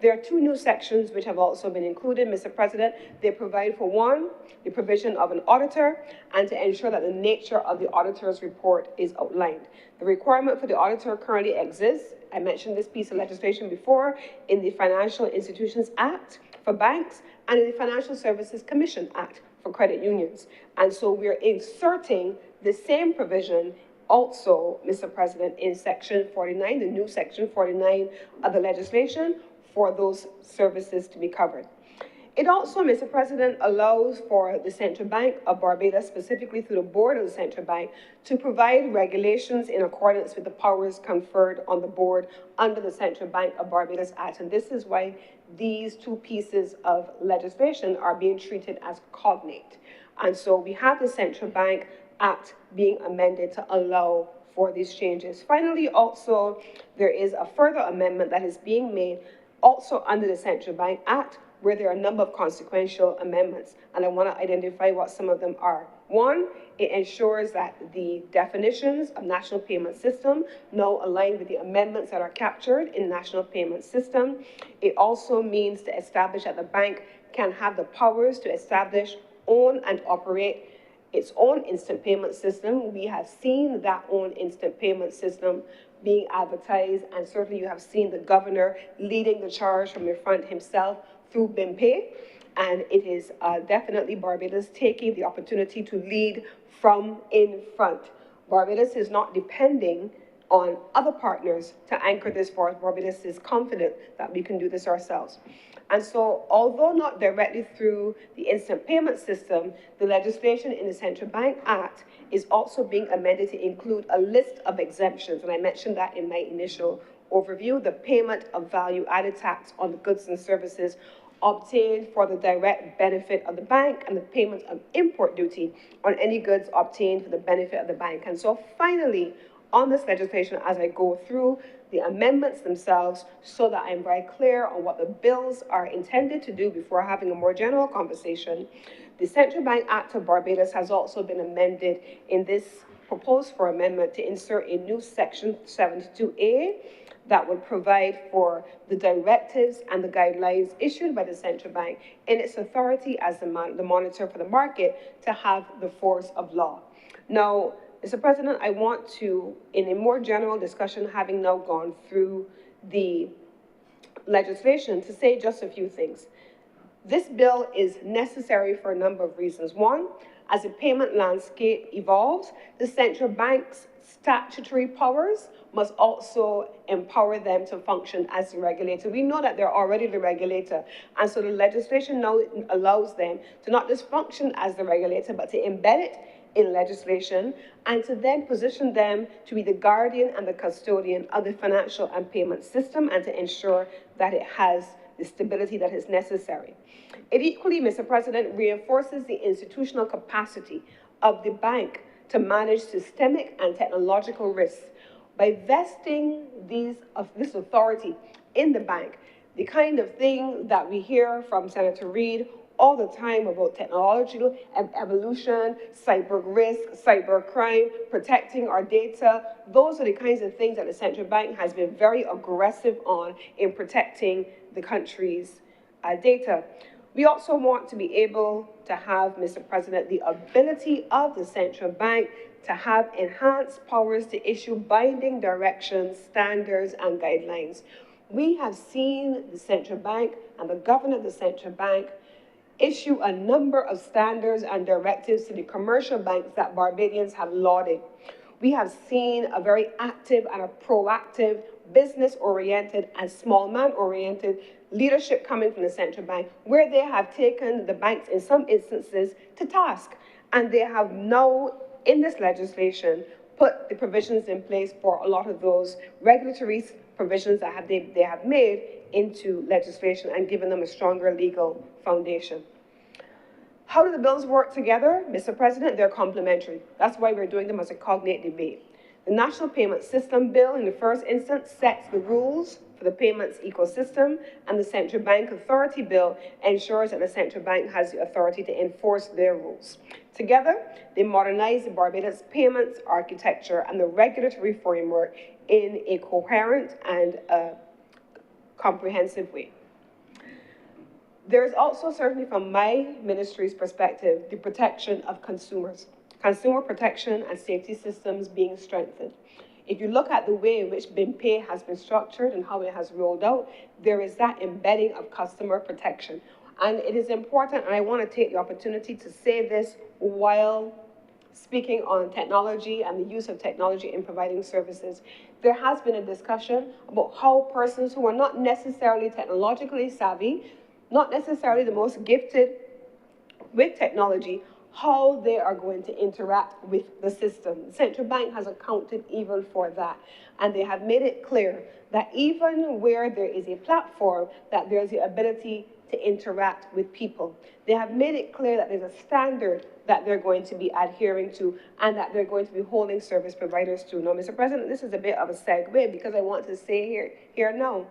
There are 2 new sections which have also been included, Mr. President. They provide for one, the provision of an auditor, and to ensure that the nature of the auditor's report is outlined. The requirement for the auditor currently exists. I mentioned this piece of legislation before in the Financial Institutions Act for banks and in the Financial Services Commission Act for credit unions. And so we're inserting the same provision also, Mr. President, in Section 49, the new Section 49 of the legislation, for those services to be covered. It also, Mr. President, allows for the Central Bank of Barbados, specifically through the board of the Central Bank, to provide regulations in accordance with the powers conferred on the board under the Central Bank of Barbados Act. And this is why these 2 pieces of legislation are being treated as cognate. And so we have the Central Bank Act being amended to allow for these changes. Finally, also, there is a further amendment that is being made also under the Central Bank Act, where there are a number of consequential amendments, and I want to identify what some of them are. One, it ensures that the definitions of national payment system now align with the amendments that are captured in the national payment system. It also means to establish that the bank can have the powers to establish, own, and operate its own instant payment system. We have seen that own instant payment system being advertised, and certainly you have seen the governor leading the charge from the front himself through BIMPay, and it is definitely Barbados taking the opportunity to lead from in front. Barbados is not depending on other partners to anchor this for us. Barbados is confident that we can do this ourselves. And so, although not directly through the instant payment system, the legislation in the Central Bank Act is also being amended to include a list of exemptions, and I mentioned that in my initial overview: the payment of value-added tax on the goods and services obtained for the direct benefit of the bank, and the payment of import duty on any goods obtained for the benefit of the bank. And so finally, on this legislation, as I go through the amendments themselves, so that I'm very clear on what the bills are intended to do before having a more general conversation, the Central Bank Act of Barbados has also been amended in this proposed for amendment to insert a new Section 72A that would provide for the directives and the guidelines issued by the central bank in its authority as the monitor for the market to have the force of law. Now, Mr. President, I want to, in a more general discussion, having now gone through the legislation, to say just a few things. This bill is necessary for a number of reasons. One, as the payment landscape evolves, the central bank's statutory powers must also empower them to function as the regulator. We know that they're already the regulator, and so the legislation now allows them to not just function as the regulator, but to embed it in legislation, and to then position them to be the guardian and the custodian of the financial and payment system, and to ensure that it has the stability that is necessary. It equally, Mr. President, reinforces the institutional capacity of the bank to manage systemic and technological risks. By vesting this authority in the bank, the kind of thing that we hear from Senator Reid all the time about technological evolution, cyber risk, cyber crime, protecting our data, those are the kinds of things that the central bank has been very aggressive on in protecting the country's data. We also want to be able to have, Mr. President, the ability of the central bank to have enhanced powers to issue binding directions, standards, and guidelines. We have seen the central bank and the governor of the central bank issue a number of standards and directives to the commercial banks that Barbadians have lauded. We have seen a very active and a proactive, business-oriented and small man-oriented leadership coming from the central bank, where they have taken the banks in some instances to task. And they have now, in this legislation, put the provisions in place for a lot of those regulatory provisions that they have made into legislation and given them a stronger legal foundation. How do the bills work together? Mr. President, they're complementary. That's why we're doing them as a cognate debate. The National Payment System Bill, in the first instance, sets the rules for the payments ecosystem, and the Central Bank Authority Bill ensures that the central bank has the authority to enforce their rules. Together, they modernize the Barbados payments architecture and the regulatory framework in a coherent and comprehensive way. There is also, certainly from my ministry's perspective, the protection of consumers. Consumer protection and safety systems being strengthened. If you look at the way in which BIMPay has been structured and how it has rolled out, there is that embedding of customer protection. And it is important, and I want to take the opportunity to say this while speaking on technology and the use of technology in providing services. There has been a discussion about how persons who are not necessarily technologically savvy, not necessarily the most gifted with technology, how they are going to interact with the system. The central bank has accounted even for that. And they have made it clear that even where there is a platform, that there's the ability to interact with people. They have made it clear that there's a standard that they're going to be adhering to and that they're going to be holding service providers to. Now, Mr. President, this is a bit of a segue because I want to say here now.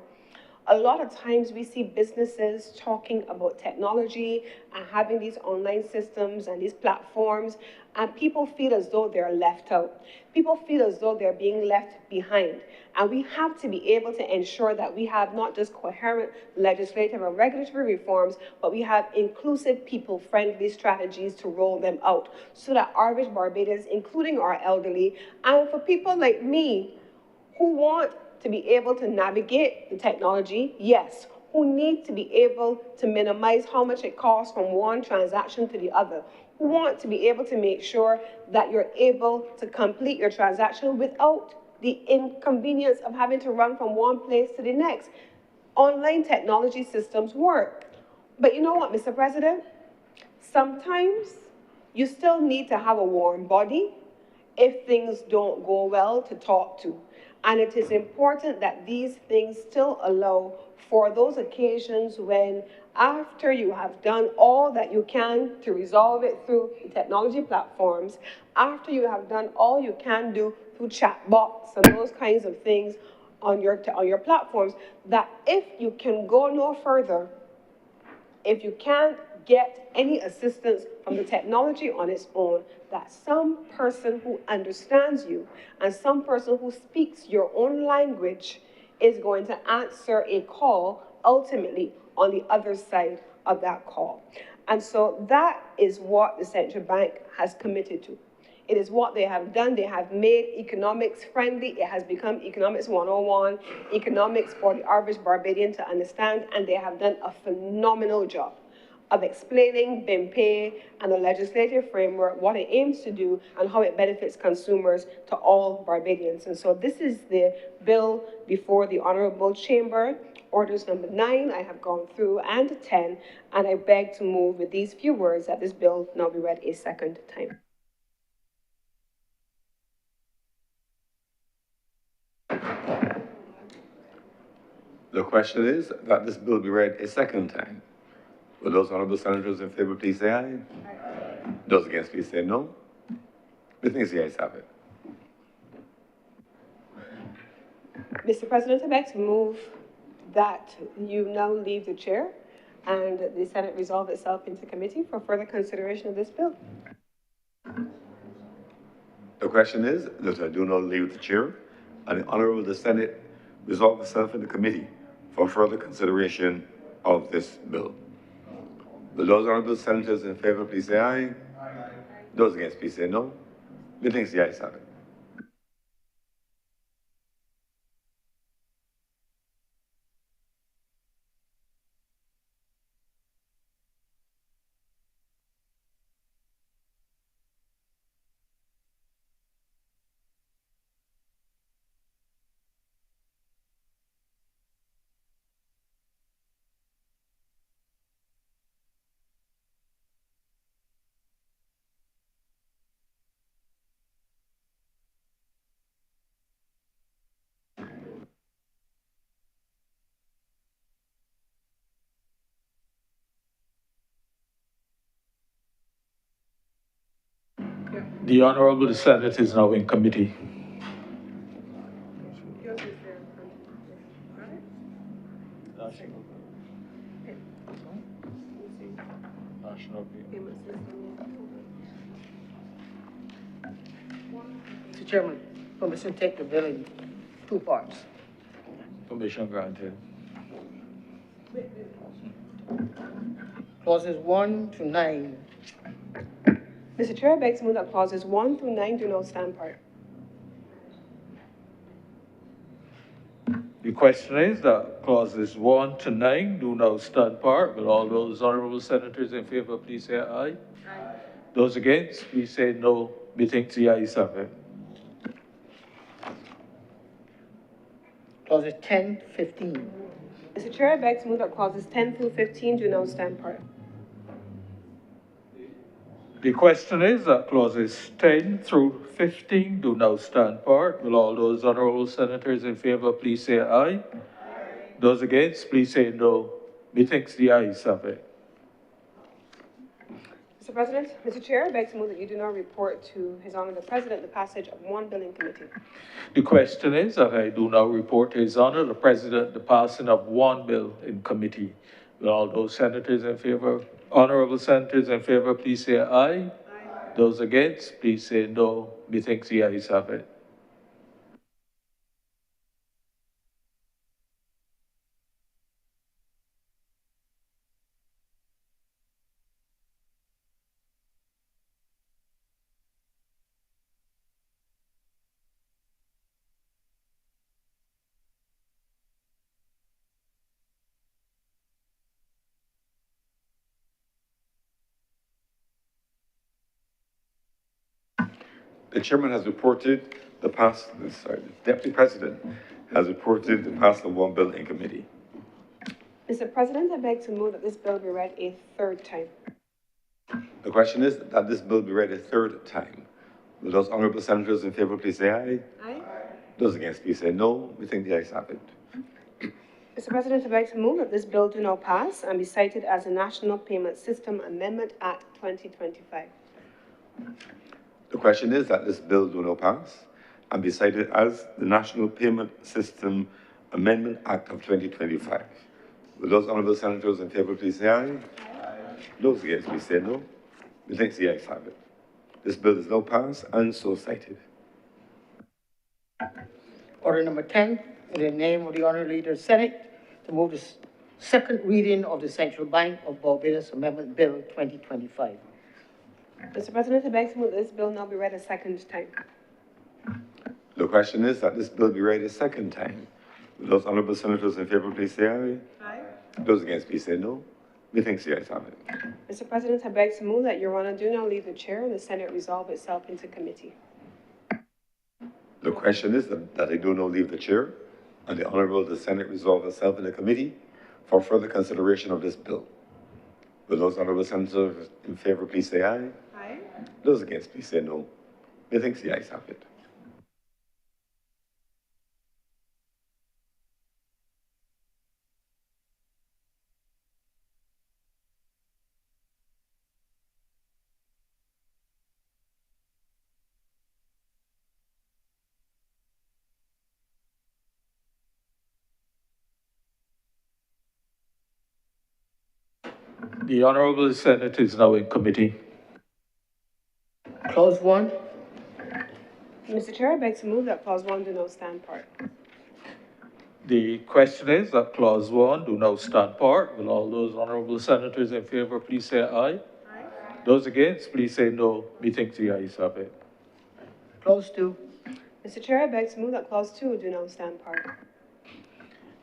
A lot of times we see businesses talking about technology and having these online systems and these platforms, and people feel as though they're left out. People feel as though they're being left behind. And we have to be able to ensure that we have not just coherent legislative and regulatory reforms, but we have inclusive, people-friendly strategies to roll them out so that average Barbadians, including our elderly, and for people like me who want to be able to navigate the technology, yes, who need to be able to minimize how much it costs from one transaction to the other, who want to be able to make sure that you're able to complete your transaction without the inconvenience of having to run from one place to the next. Online technology systems work. But you know what, Mr. President? Sometimes you still need to have a warm body if things don't go well to talk to. And it is important that these things still allow for those occasions when, after you have done all that you can to resolve it through the technology platforms, after you have done all you can do through chatbots and those kinds of things on your platforms, that if you can go no further, if you can't get any assistance from the technology on its own, that some person who understands you and some person who speaks your own language is going to answer a call ultimately on the other side of that call. And so that is what the central bank has committed to. It is what they have done. They have made economics friendly. It has become economics 101, economics for the average Barbadian to understand, and they have done a phenomenal job of explaining BIMPE and the legislative framework, what it aims to do, and how it benefits consumers to all Barbadians. And so this is the bill before the Honorable Chamber. Orders number 9, I have gone through, and 10, and I beg to move with these few words that this bill now be read a second time. The question is that this bill be read a second time. Will those honorable senators in favor please say aye? Those against please say no. Methinks the ayes have it. Mr. President, I beg to move that you now leave the chair and the Senate resolve itself into committee for further consideration of this bill. The question is that I do not leave the chair and the honorable the Senate resolve itself into committee for further consideration of this bill. Will those honorable senators in favor please say aye? Those against please say no. Methinks the ayes have it. The Honorable Senate is now in committee. Mr. Chairman, permission to take the bill in 2 parts. Permission granted. Clauses 1 to 9. Mr. Chair, I beg to move that clauses 1 through 9 do not stand part. The question is that clauses 1 to 9 do now stand part. Will all those honorable senators in favor please say aye? Aye. Those against, please say no. Methinks the ayes have it. Clauses 10 to 15. Mr. Chair, I beg to move that clauses 10 through 15 do not stand part. The question is that clauses 10 through 15 do now stand part. Will all those honorable senators in favor please say aye? Aye. Those against, please say no. Methinks the ayes have it. Mr. President, Mr. Chair, I beg to move that you do not report to His Honor the President the passage of one bill in committee. The question is that I do now report to His Honor the President the passing of one bill in committee. Will all those senators in favor, honorable senators in favor, please say aye. Aye. Those against, please say no. Methinks the ayes have it. The chairman has reported the Deputy President has reported the passing of one bill in committee. Mr. President, I beg to move that this bill be read a third time. The question is that this bill be read a third time. Will those honorable senators in favor please say aye? Aye. Those against please say no. We think the ayes have it. Mr. President, I beg to move that this bill do now pass and be cited as the National Payment System Amendment Act 2025. The question is that this bill do not pass and be cited as the National Payment System Amendment Act of 2025. Will those honorable senators in favor please say aye? Aye. Those against please say no. We think the ayes have it. This bill is now passed and so cited. Order number 10, in the name of the Honorable Leader of the Senate, to move the second reading of the Central Bank of Barbados Amendment Bill 2025. Mr. President, I beg to move that this bill now be read a second time. The question is that this bill be read a second time. Will those honorable senators in favor, please say aye. Aye. Those against, please say no. Methinks the ayes have it. Mr. President, I beg to move that Your Honor do not leave the chair and the Senate resolve itself into committee. The question is that I do not leave the chair and the Honorable the Senate resolve itself in the committee for further consideration of this bill. Will those honorable senators in favor, please say aye. Aye. Those against, please say no. Methinks the ayes have it. The Honorable Senate is now in committee. Clause 1, Mr. Chair, I beg to move that clause 1 do not stand part. The question is that clause 1 do now stand part. Will all those honorable senators in favor please say aye? Aye. Those against, please say no. Methinks the ayes have it. clause 2, Mr. Chair, I beg to move that clause 2 do not stand part.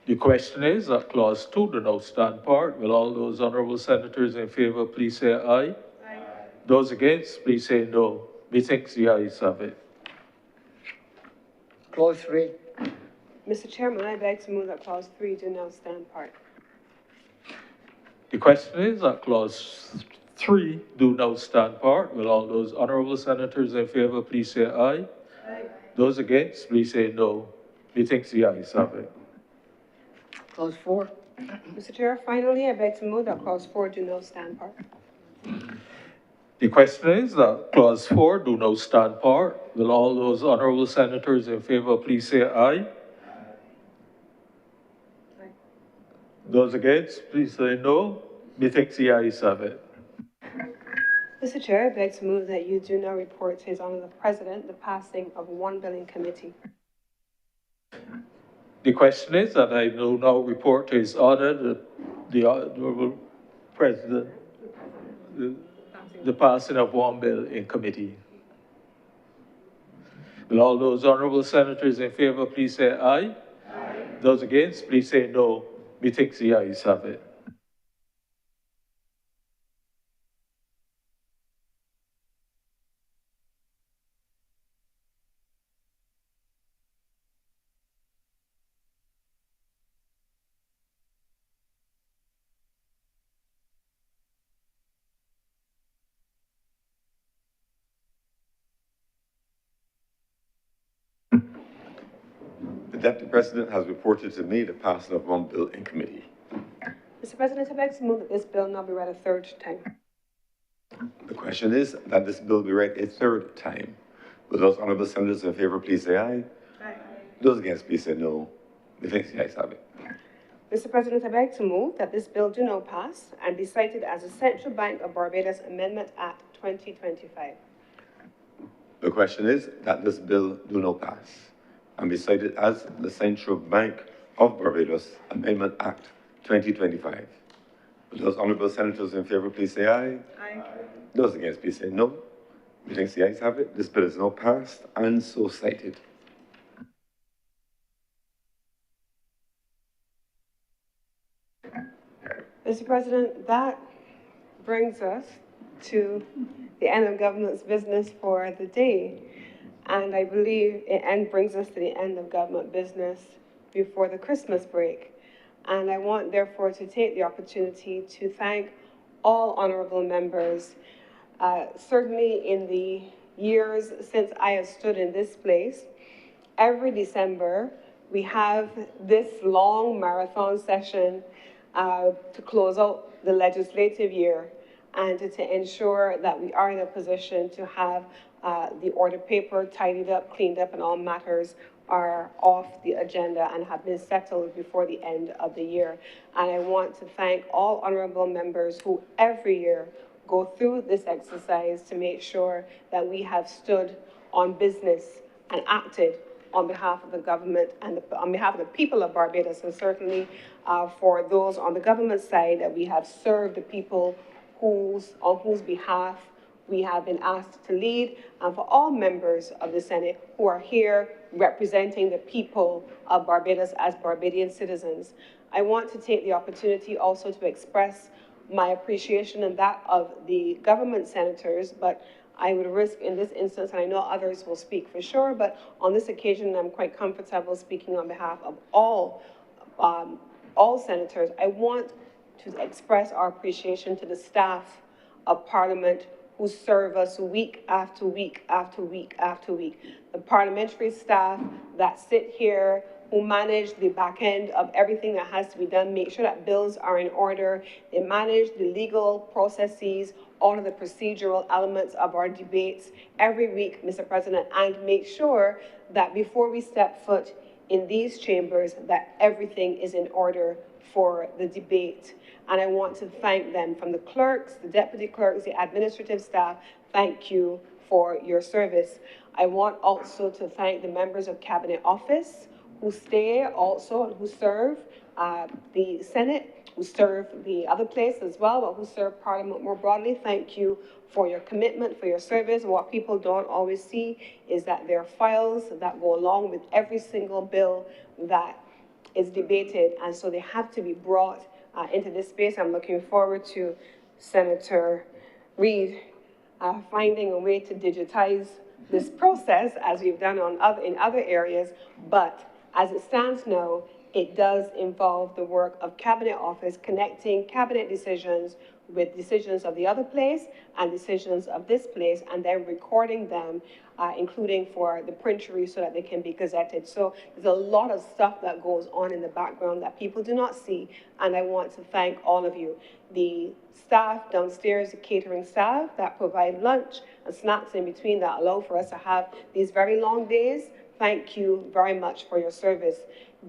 The question is that clause 2 do now stand part. Will all those honorable senators in favor please say aye? Aye. Those against, please say no. Methinks the ayes have it. clause 3, Mr. Chairman, I beg to move that clause 3 do not stand part. The question is that clause 3 do now stand part. Will all those honorable senators in favor please say aye? Aye. Those against, please say no. Methinks the ayes have it. clause 4, Mr. Chair, finally, I beg to move that clause 4 do not stand part. The question is that clause 4 do now stand part. Will all those honorable senators in favor please say aye? Aye. Those against, please say no. Methinks the ayes have it. Mr. Chair, I beg to move that you do now report to His Honor the President the passing of one bill in committee. The question is that I will now report to His Honor the Honorable President the passing of one bill in committee. Will all those honorable senators in favor please say aye? Aye. Those against, please say no. Methinks the ayes have it. The Deputy President has reported to me the passing of one bill in committee. Mr. President, I beg to move that this bill now be read a third time. The question is that this bill be read a third time. Will those honorable senators in favor please say aye? Aye. Those against, please say no. Methinks the ayes have it. Mr. President, I beg to move that this bill do now pass and be cited as the Central Bank of Barbados Amendment Act 2025. The question is that this bill do not pass and be cited as the Central Bank of Barbados Amendment Act 2025. Will those honorable senators in favor please say aye? Aye. Those against, please say no. Methinks the ayes have it. This bill is now passed and so cited. Mr. President, that brings us to the end of government's business for the day. And I believe it brings us to the end of government business before the Christmas break. And I want therefore to take the opportunity to thank all honorable members. Certainly in the years since I have stood in this place, every December we have this long marathon session to close out the legislative year and to ensure that we are in a position to have the order paper tidied up, cleaned up, and all matters are off the agenda and have been settled before the end of the year. And I want to thank all honorable members who every year go through this exercise to make sure that we have stood on business and acted on behalf of the government and on behalf of the people of Barbados, and certainly for those on the government side, that we have served the people on whose behalf we have been asked to lead, and for all members of the Senate who are here representing the people of Barbados as Barbadian citizens. I want to take the opportunity also to express my appreciation and that of the government senators, but I would risk in this instance, and I know others will speak for sure, but on this occasion, I'm quite comfortable speaking on behalf of all senators. I want to express our appreciation to the staff of Parliament who serve us week after week after week after week. The parliamentary staff that sit here, who manage the back end of everything that has to be done, make sure that bills are in order. They manage the legal processes, all of the procedural elements of our debates every week, Mr. President, and make sure that before we step foot in these chambers, that everything is in order for the debate. And I want to thank them, from the clerks, the deputy clerks, the administrative staff. Thank you for your service. I want also to thank the members of Cabinet Office who stay also and who serve the Senate, who serve the other place as well, but who serve Parliament more broadly. Thank you for your commitment, for your service. What people don't always see is that there are files that go along with every single bill that is debated, and so they have to be brought into this space. I'm looking forward to Senator Reid finding a way to digitize this process, as we've done in other areas, but as it stands now, it does involve the work of Cabinet Office, connecting cabinet decisions with decisions of the other place and decisions of this place, and then recording them, including for the printery so that they can be gazetted. So there's a lot of stuff that goes on in the background that people do not see, and I want to thank all of you. The staff downstairs, the catering staff that provide lunch and snacks in between that allow for us to have these very long days. Thank you very much for your service.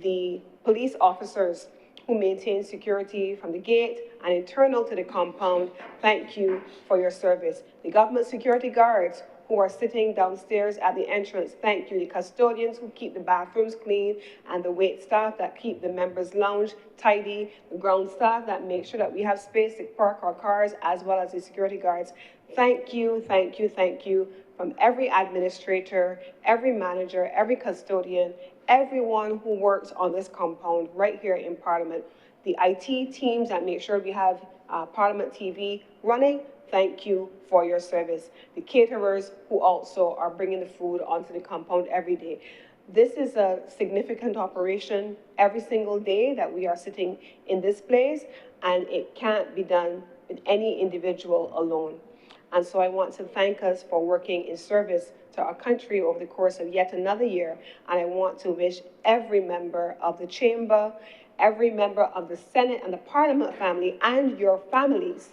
The police officers who maintain security from the gate and internal to the compound, thank you for your service. The government security guards who are sitting downstairs at the entrance, thank you. The custodians who keep the bathrooms clean, and the wait staff that keep the members' lounge tidy, the ground staff that make sure that we have space to park our cars, as well as the security guards. Thank you, thank you, thank you. From every administrator, every manager, every custodian, everyone who works on this compound right here in Parliament, the IT teams that make sure we have Parliament TV running, thank you for your service. The caterers who also are bringing the food onto the compound every day. This is a significant operation every single day that we are sitting in this place, and it can't be done with any individual alone. And so I want to thank us for working in service to our country over the course of yet another year. And I want to wish every member of the chamber, every member of the Senate and the Parliament family, and your families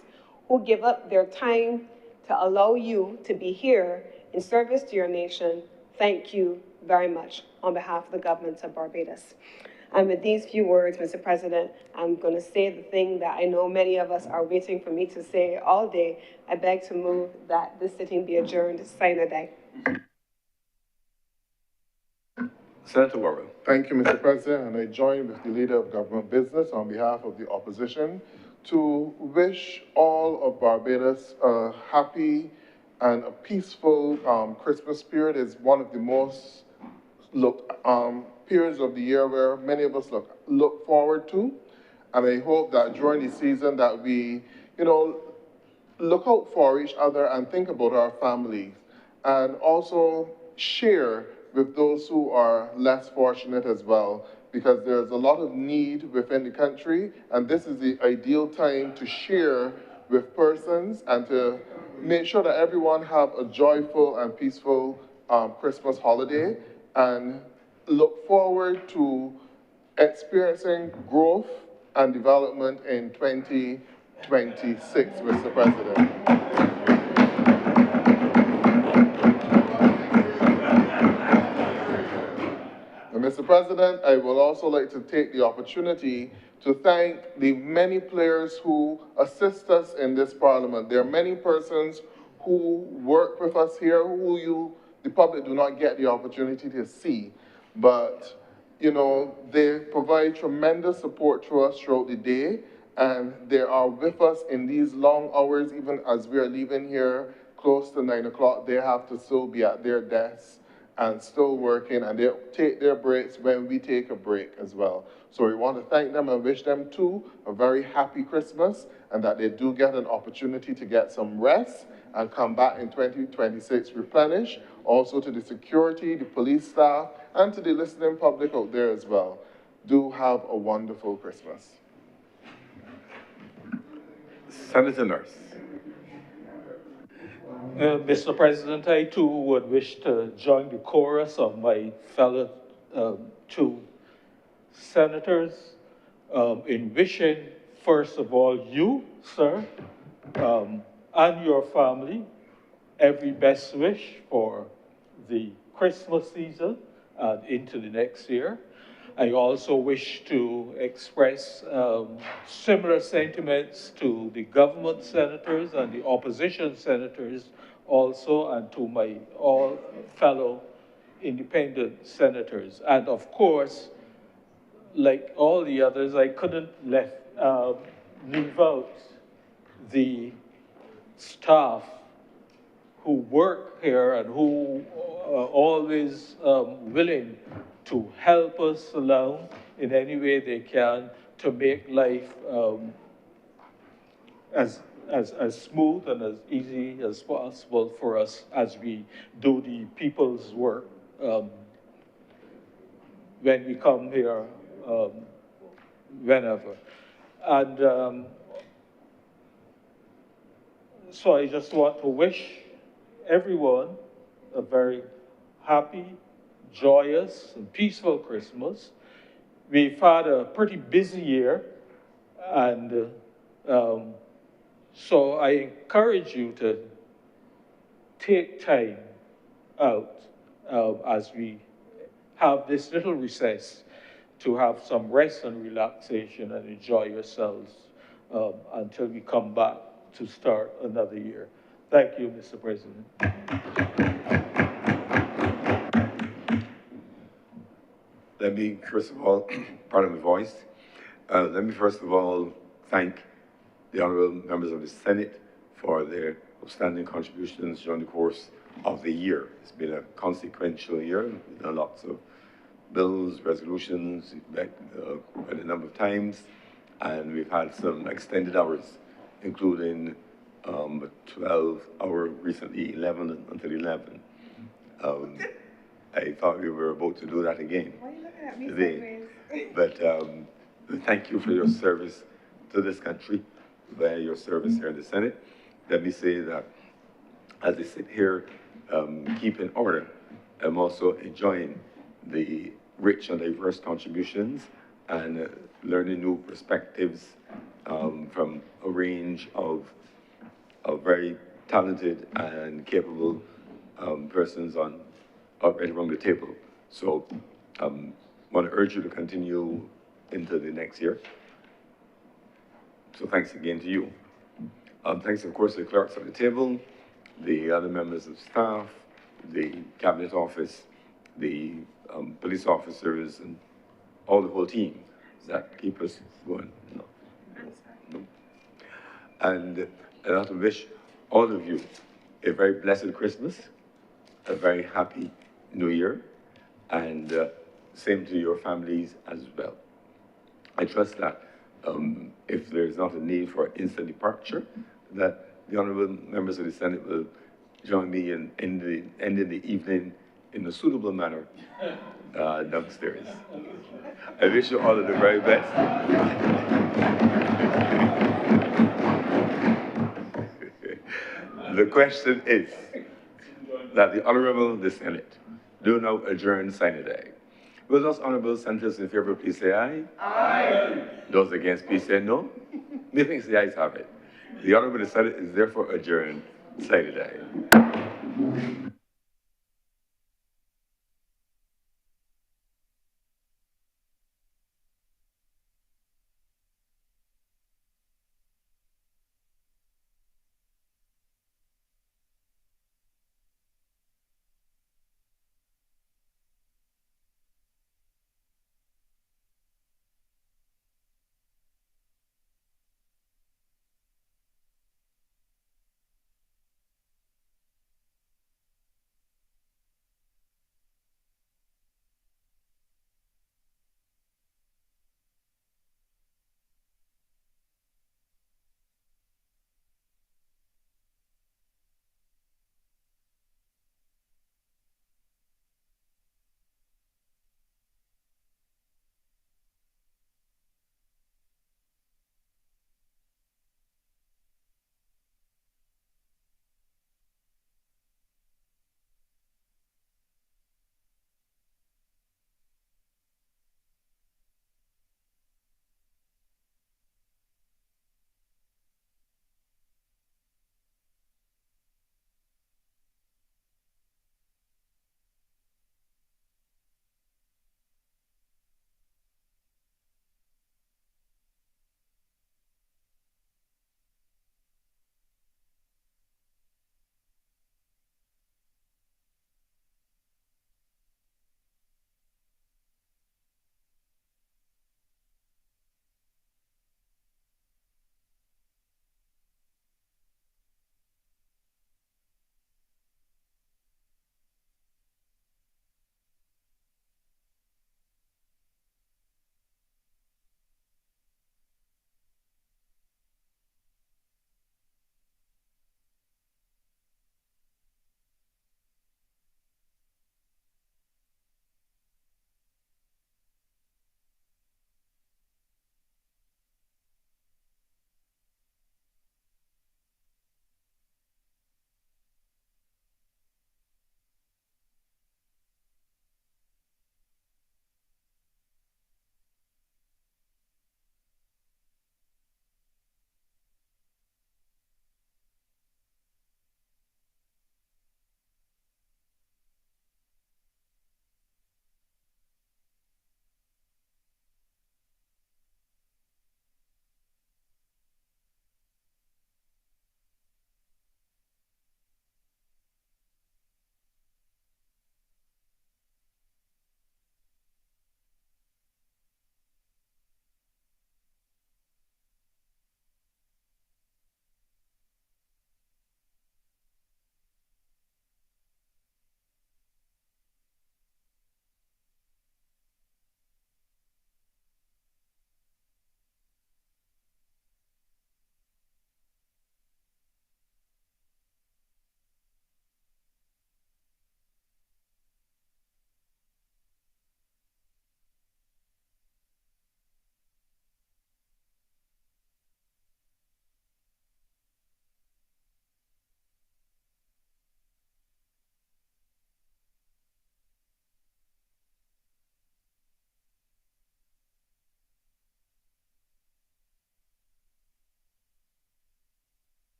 who give up their time to allow you to be here in service to your nation. Thank you very much on behalf of the government of Barbados. And with these few words, Mr. President, I'm going to say the thing that I know many of us are waiting for me to say all day. I beg to move that this sitting be adjourned. Sine die. Senator Warren. Thank you, Mr. President, and I join with the Leader of Government Business on behalf of the opposition to wish all of Barbados a happy and a peaceful Christmas period. Is one of the most periods of the year where many of us look forward to, and I hope that during the season that we, look out for each other and think about our families, and also share with those who are less fortunate as well, because there's a lot of need within the country, and this is the ideal time to share with persons and to make sure that everyone have a joyful and peaceful Christmas holiday, and look forward to experiencing growth and development in 2026, Mr. President. And Mr. President, I would also like to take the opportunity to thank the many players who assist us in this Parliament. There are many persons who work with us here who the public do not get the opportunity to see. But, they provide tremendous support to us throughout the day, and they are with us in these long hours, even as we are leaving here close to 9 o'clock, they have to still be at their desks and still working, and they take their breaks when we take a break as well. So we want to thank them and wish them too a very happy Christmas, and that they do get an opportunity to get some rest and come back in 2026 replenished. Also to the security, the police staff, and to the listening public out there as well. Do have a wonderful Christmas. Senator Nurse. Mr. President, I too would wish to join the chorus of my fellow two senators in wishing, first of all, you, sir, and your family every best wish for the Christmas season and into the next year. I also wish to express similar sentiments to the government senators and the opposition senators also, and to my all fellow independent senators. And of course, like all the others, I couldn't leave out the staff who work here and who are always willing to help us along in any way they can to make life as smooth and as easy as possible for us as we do the people's work when we come here, whenever. And so I just want to wish everyone a very happy, joyous, and peaceful Christmas. We've had a pretty busy year, and so I encourage you to take time out as we have this little recess to have some rest and relaxation and enjoy yourselves until we come back to start another year. Thank you, Mr. President. Let me, first of all, pardon my voice, let me first of all thank the honorable members of the Senate for their outstanding contributions during the course of the year. It's been a consequential year. We've done lots of bills, resolutions, quite a number of times, and we've had some extended hours, including 12-hour, recently 11 until 11. I thought we were about to do that again. Why are you looking at me today. sideways? But thank you for your service to this country, via your service here in the Senate. Let me say that as I sit here, keep in order, I'm also enjoying the rich and diverse contributions and learning new perspectives from a range of very talented and capable persons right around the table. So I want to urge you to continue into the next year. So thanks again to you. Thanks, of course, to the clerks at the table, the other members of staff, the cabinet office, the police officers, and all the whole team that keep us going. No. And I want to wish all of you a very blessed Christmas, a very happy New Year, and same to your families as well. I trust that if there's not a need for instant departure, that the honorable members of the Senate will join me in ending the evening in a suitable manner downstairs. I wish you all of the very best. The question is that the Honorable the Senate do now adjourn sine die. Will those honorable senators in favor please say aye? Aye. Those against please say no. Methinks the ayes have it. The Honorable the Senate is therefore adjourned sine die.